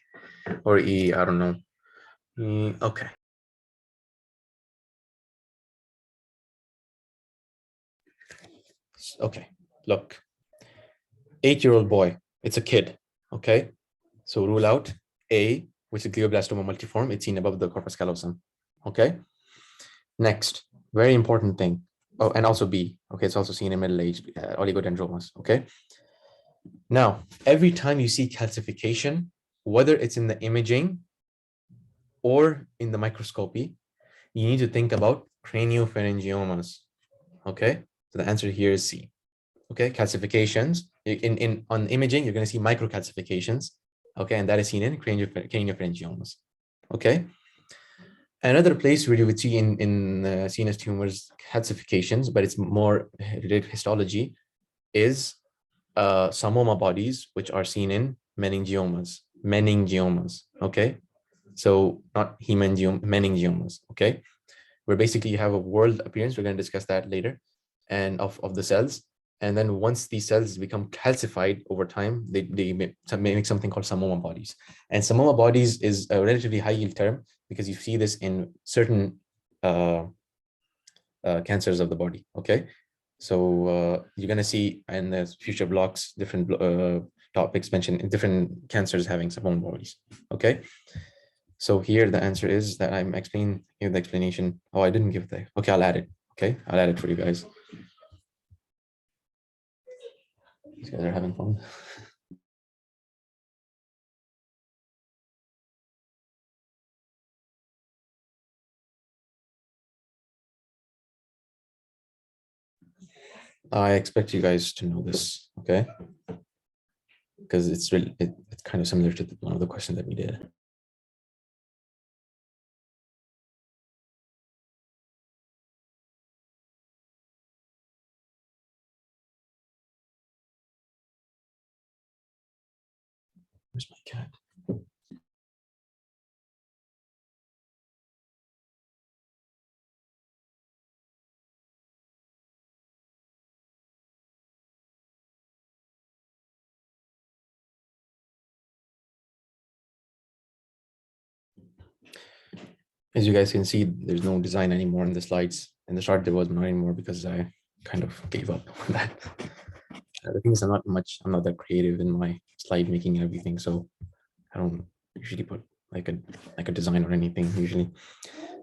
Or E, I don't know. Okay. Okay. Look, 8-year-old boy. It's a kid. Okay. So rule out A, which is glioblastoma multiforme. It's seen above the corpus callosum. Okay. Next, very important thing. Oh, and also B. Okay, it's also seen in middle age oligodendromas. Okay. Now, every time you see calcification, whether it's in the imaging or in the microscopy, you need to think about craniopharyngiomas. Okay, so the answer here is C. Okay, calcifications on imaging, you're going to see microcalcifications. Okay, and that is seen in craniopharyngiomas. Okay, another place where you would see in CNS tumors calcifications, but it's more related to histology, is samoma bodies, which are seen in meningiomas. Okay, so not meningiomas. Okay, where basically you have a whorled appearance. We're going to discuss that later, and of the cells. And then once these cells become calcified over time, they make something called samoma bodies. And samoma bodies is a relatively high yield term because you see this in certain cancers of the body. Okay, so you're going to see in the future blocks different topics mentioned in different cancers having samoma bodies. Okay. So here the answer is that I'm explaining here the explanation. Oh, I didn't give the, okay, I'll add it. Okay, I'll add it for you guys. These guys are having fun. I expect you guys to know this, okay? Because it's really, it's kind of similar to one of the questions that we did. Where's my cat? As you guys can see, there's no design anymore in the slides. In the start, there was not anymore because I kind of gave up on that. The thing is, I'm not that creative in my slide making and everything, so I don't usually put like a design or anything usually.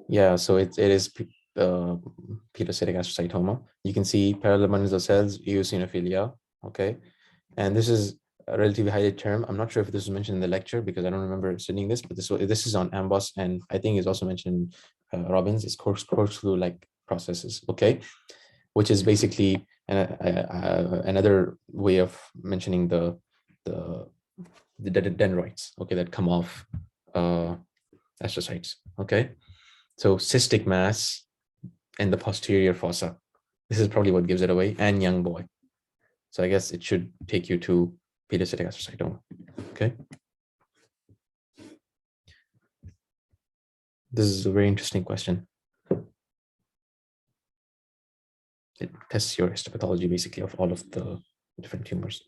Yeah, so it is pilocytic astrocytoma. You can see parallel bundles of cells, eosinophilia. Okay, and this is a relatively highly term. I'm not sure if this was mentioned in the lecture because I don't remember studying this, but this is on Amboss, and I think it's also mentioned in Robbins. It's corkscrew-like processes. Okay, which is basically another way of mentioning the dendrites. Okay, that come off astrocytes. Okay, so cystic mass and the posterior fossa. This is probably what gives it away, and young boy. So I guess it should take you to pilocytic astrocytoma. Okay. This is a very interesting question. It tests your histopathology basically of all of the different tumors.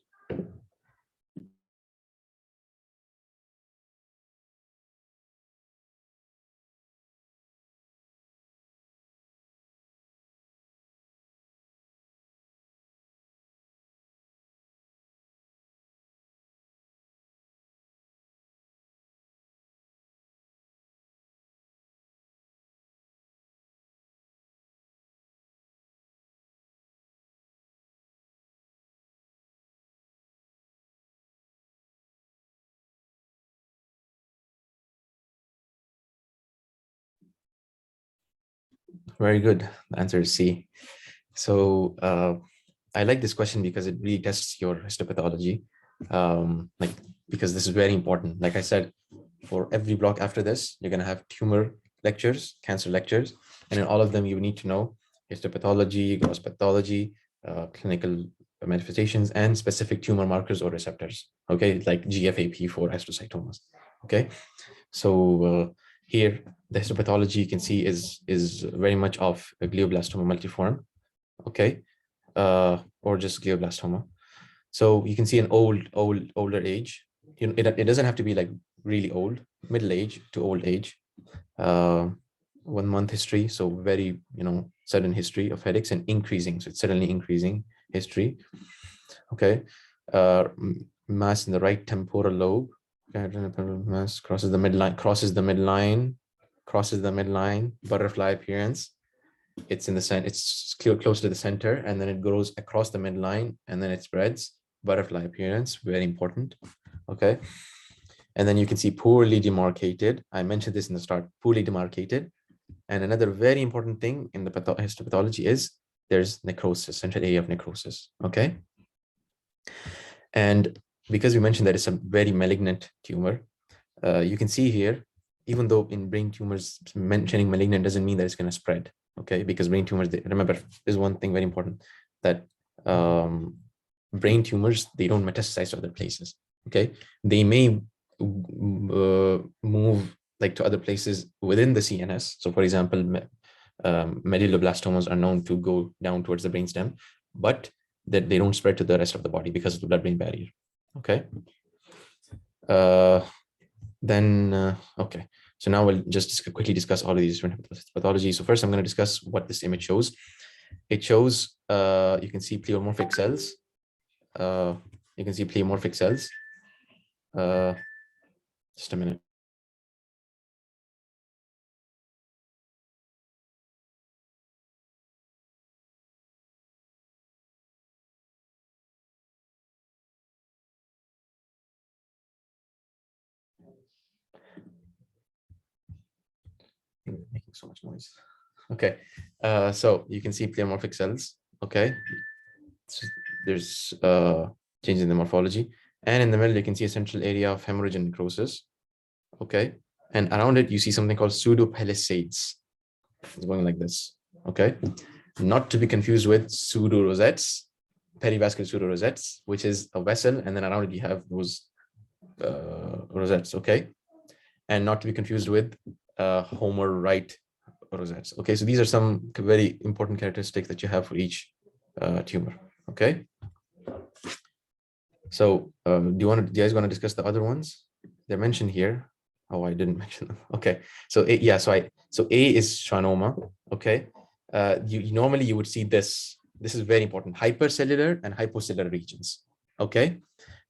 Very good. The answer is C. So I like this question because it really tests your histopathology. Because this is very important. Like I said, for every block after this, you're going to have tumor lectures, cancer lectures, and in all of them, you need to know histopathology, gross pathology, clinical manifestations, and specific tumor markers or receptors. Okay, like GFAP for astrocytomas. Okay, so here the histopathology you can see is very much of a glioblastoma multiforme. Okay, or just glioblastoma. So you can see an older age. You know, it doesn't have to be like really old, middle age to old age. 1 month history, so very sudden history of headaches and increasing. So it's suddenly increasing history. Okay, mass in the right temporal lobe. Mass crosses the midline, butterfly appearance. It's in the center, it's close to the center, and then it grows across the midline, and then it spreads. Butterfly appearance, very important. Okay, and then you can see poorly demarcated. I mentioned this in the start, poorly demarcated. And another very important thing in the histopathology is there's necrosis, central area of necrosis. Okay, and because we mentioned that it's a very malignant tumor, you can see here, even though in brain tumors mentioning malignant doesn't mean that it's going to spread. Okay, because brain tumors, remember, there's one thing very important, that brain tumors, they don't metastasize to other places. Okay, they may move like to other places within the CNS. So for example, medulloblastomas are known to go down towards the brainstem, but that they don't spread to the rest of the body because of the blood-brain barrier. Okay. Okay, so now we'll just quickly discuss all of these different pathologies. So first, I'm going to discuss what this image shows. It shows, you can see pleomorphic cells. Just a minute. Making so much noise. Okay, so you can see pleomorphic cells. Okay, so there's changes in the morphology, and in the middle you can see a central area of hemorrhage and necrosis. Okay, and around it you see something called pseudopalisades. It's going like this. Okay, not to be confused with pseudorosettes, perivascular pseudorosettes, which is a vessel, and then around it you have those rosettes. Okay, and not to be confused with Homer Wright rosettes. Okay, so these are some very important characteristics that you have for each tumor. Okay, so do you guys want to discuss the other ones? They're mentioned here. Oh, I didn't mention them. Okay, so so A is schwannoma. Okay, normally you would see this. This is very important: hypercellular and hypocellular regions. Okay,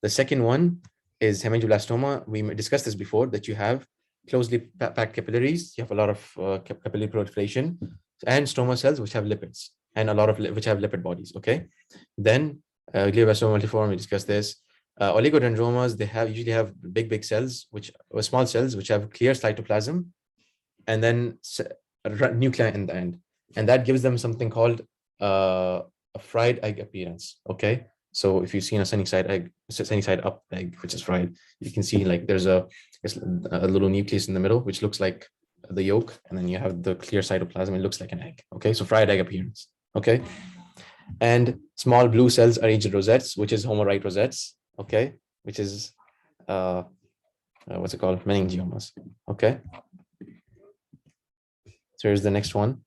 the second one is hemangioblastoma. We discussed this before, that you have closely packed capillaries. You have a lot of capillary proliferation. and stroma cells which have lipids, and a lot of which have lipid bodies. Okay, then glioblastoma multiforme, we discussed this. Oligodendromas, they usually have big cells, which or small cells which have clear cytoplasm, and then nuclei in the end, and that gives them something called a fried egg appearance. Okay, so if you've seen a sunny side up egg which is fried, you can see like there's a little nucleus in the middle which looks like the yolk, and then you have the clear cytoplasm. It looks like an egg. Okay, so fried egg appearance. Okay, and small blue cells arranged rosettes, which is homoryte rosettes. Okay, which is what's it called? Meningiomas. Okay, so here's the next one.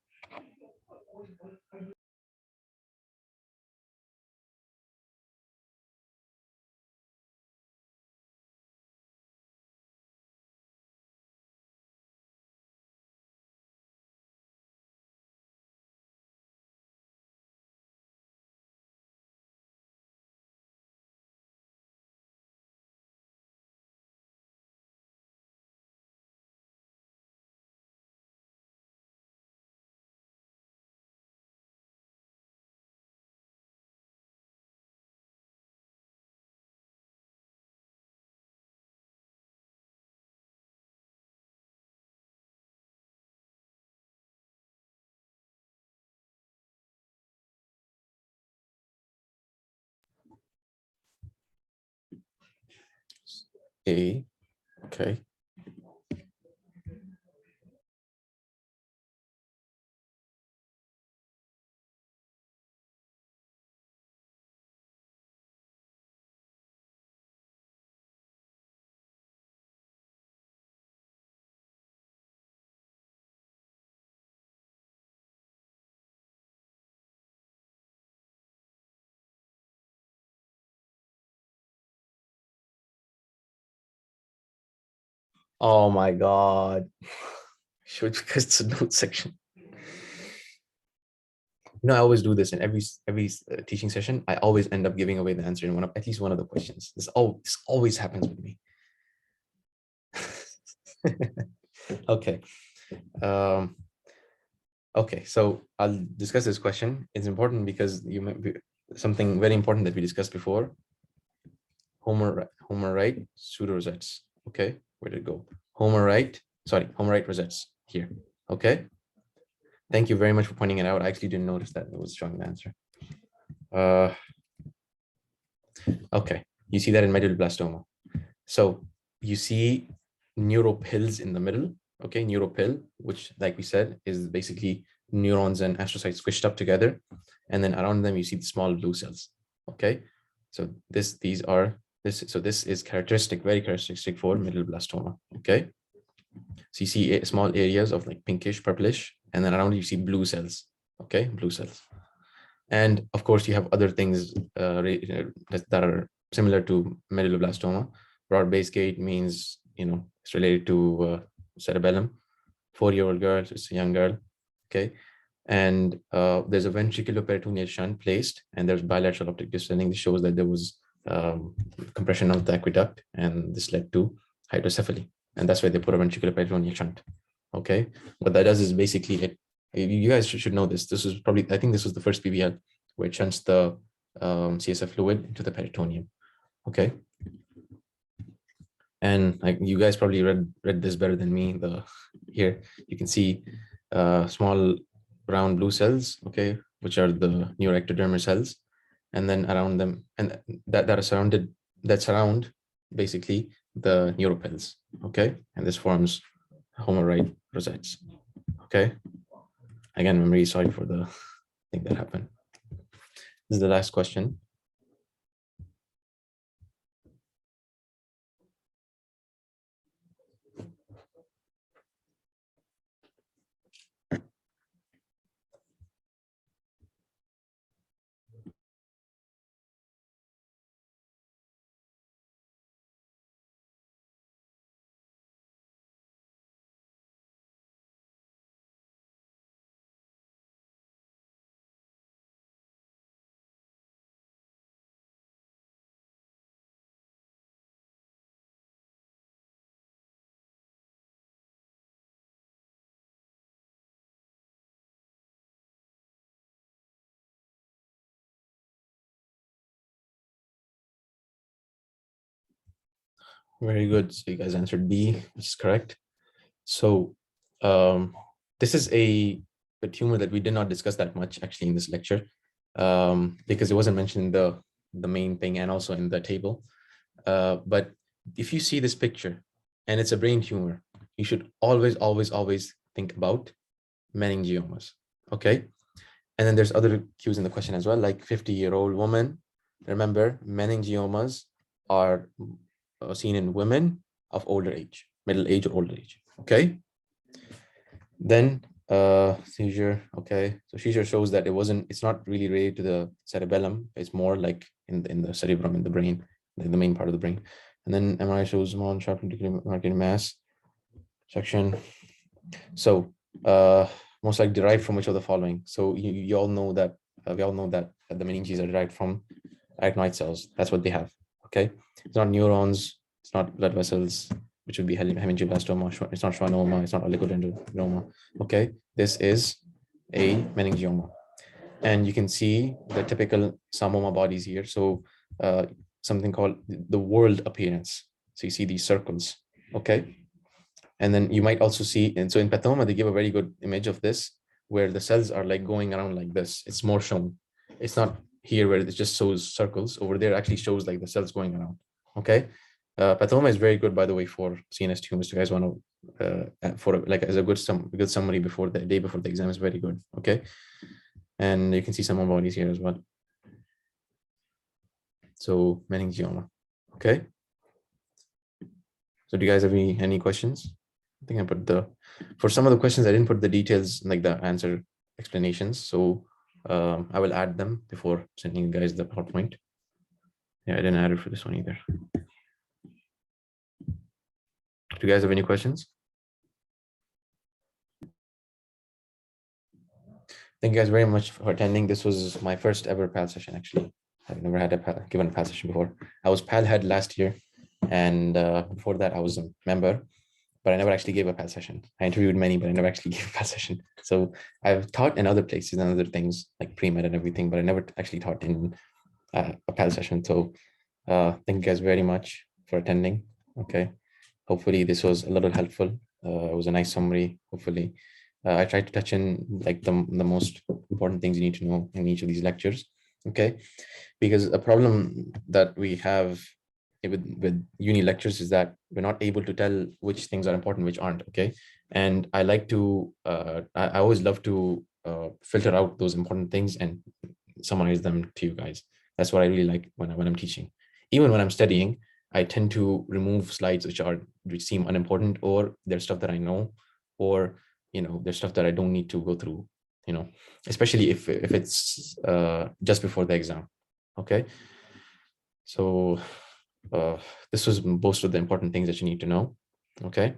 A. Okay. Oh my God. Should, because it's a note section. I always do this in every teaching session. I always end up giving away the answer in at least one of the questions. This always happens with me. Okay. Okay, so I'll discuss this question. It's important because you might be something very important that we discussed before. Homoryte pseudorosettes. Okay, where did it go? Homoryte rosettes here. Okay. Thank you very much for pointing it out. I actually didn't notice that it was showing the answer. Okay, you see that in medulloblastoma. So you see neuropils in the middle. Okay, neuropil, which, like we said, is basically neurons and astrocytes squished up together, and then around them you see the small blue cells. Okay, so this is characteristic, very characteristic for medulloblastoma. Okay, so you see small areas of like pinkish, purplish, and then around you see blue cells. Okay, blue cells. And of course, you have other things that are similar to medulloblastoma. Broad base gate means, it's related to cerebellum. 4-year-old girl, so it's a young girl. Okay. And there's a ventriculoperitoneal shunt placed, and there's bilateral optic descending. This shows that there was compression of the aqueduct, and this led to hydrocephaly. And that's why they put a ventriculoperitoneal shunt. Okay. What that does is basically you guys should know this. This was probably, I think this was the first PBL where it shunts the CSF fluid into the peritoneum. Okay. And you guys probably read this better than me. Here you can see small round blue cells, okay, which are the neuroectodermal cells, and then around them, and that surround basically the neuropils, okay, and this forms homoryte rosettes. Okay. Again, I'm really sorry for the thing that happened. This is the last question. Very good. So you guys answered B, which is correct. So this is a tumor that we did not discuss that much actually in this lecture, because it wasn't mentioned in the main thing and also in the table. But if you see this picture and it's a brain tumor, you should always think about meningiomas. Okay. And then there's other cues in the question as well, like 50-year-old woman. Remember, meningiomas are seen in women of older age, middle age or older age. Okay. Then seizure. Okay. So seizure shows that it's not really related to the cerebellum. It's more like in the cerebrum, in the brain, in the main part of the brain. And then MRI shows small sharp market mass section. So most likely derived from which of the following? So you all know that we all know that the meninges are derived from arachnoid cells. That's what they have. Okay, it's not neurons, it's not blood vessels, which would be hemangioblastoma. It's not schwannoma, it's not oligodendronoma. Okay, this is a meningioma, and you can see the typical psammoma bodies here. So something called the world appearance. So you see these circles. Okay. And then you might also see, and so in pathoma, they give a very good image of this, where the cells are like going around like this. It's more shown. It's not here where it just shows circles. Over there actually shows like the cells going around. Okay. Pathoma is very good, by the way, for CNS tumors. You guys want to, for like as a good summary before the day before the exam is very good. Okay. And you can see some more bodies here as well. So meningioma. Okay. So do you guys have any questions? I think I put for some of the questions, I didn't put the details, like the answer explanations. So I will add them before sending you guys the PowerPoint. Yeah, I didn't add it for this one either. Do you guys have any questions? Thank you guys very much for attending. This was my first ever PAL session, actually. I've never had given a PAL session before. I was PAL head last year, and before that I was a member, but I never actually gave a PAL session. I interviewed many, but I never actually gave a PAL session. So I've taught in other places and other things like pre-med and everything, but I never actually taught in a PAL session. So thank you guys very much for attending. Okay. Hopefully this was a little helpful. It was a nice summary, hopefully. I tried to touch in like the most important things you need to know in each of these lectures. Okay. Because a problem that we have with uni lectures is that we're not able to tell which things are important, which aren't. Okay. And I like to, I always love to filter out those important things and summarize them to you guys. That's what I really like when I'm teaching. Even when I'm studying, I tend to remove slides which seem unimportant, or there's stuff that I know, or there's stuff that I don't need to go through, especially if it's just before the exam. Okay. So this was most of the important things that you need to know. Okay.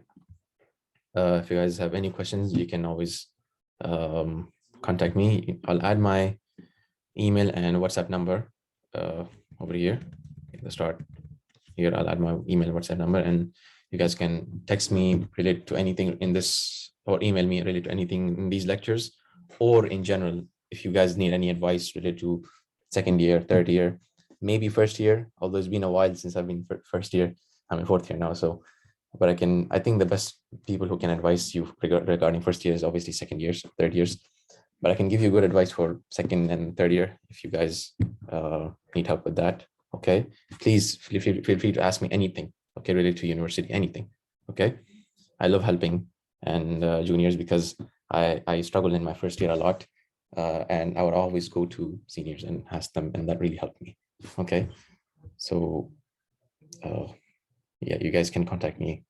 If you guys have any questions, you can always contact me. I'll add my email and WhatsApp number over here at the start. Here, I'll add my email and WhatsApp number, and you guys can text me related to anything in this, or email me related to anything in these lectures, or in general, if you guys need any advice related to second year, third year, maybe first year, although it's been a while since I've been first year. I'm in fourth year now, so, but I think the best people who can advise you regarding first year is obviously second years, third years, but I can give you good advice for second and third year if you guys need help with that. Okay, please feel free to ask me anything, okay, related to university, anything. Okay, I love helping and juniors, because I struggled in my first year a lot, and I would always go to seniors and ask them, and that really helped me. Okay, so yeah, you guys can contact me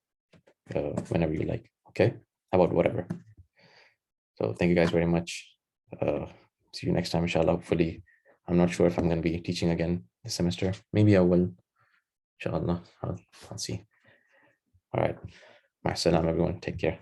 whenever you like. Okay, about whatever. So thank you guys very much. See you next time, inshallah. Hopefully, I'm not sure if I'm going to be teaching again this semester. Maybe I will, inshallah. I'll see. All right. Ma'asalam, everyone. Take care.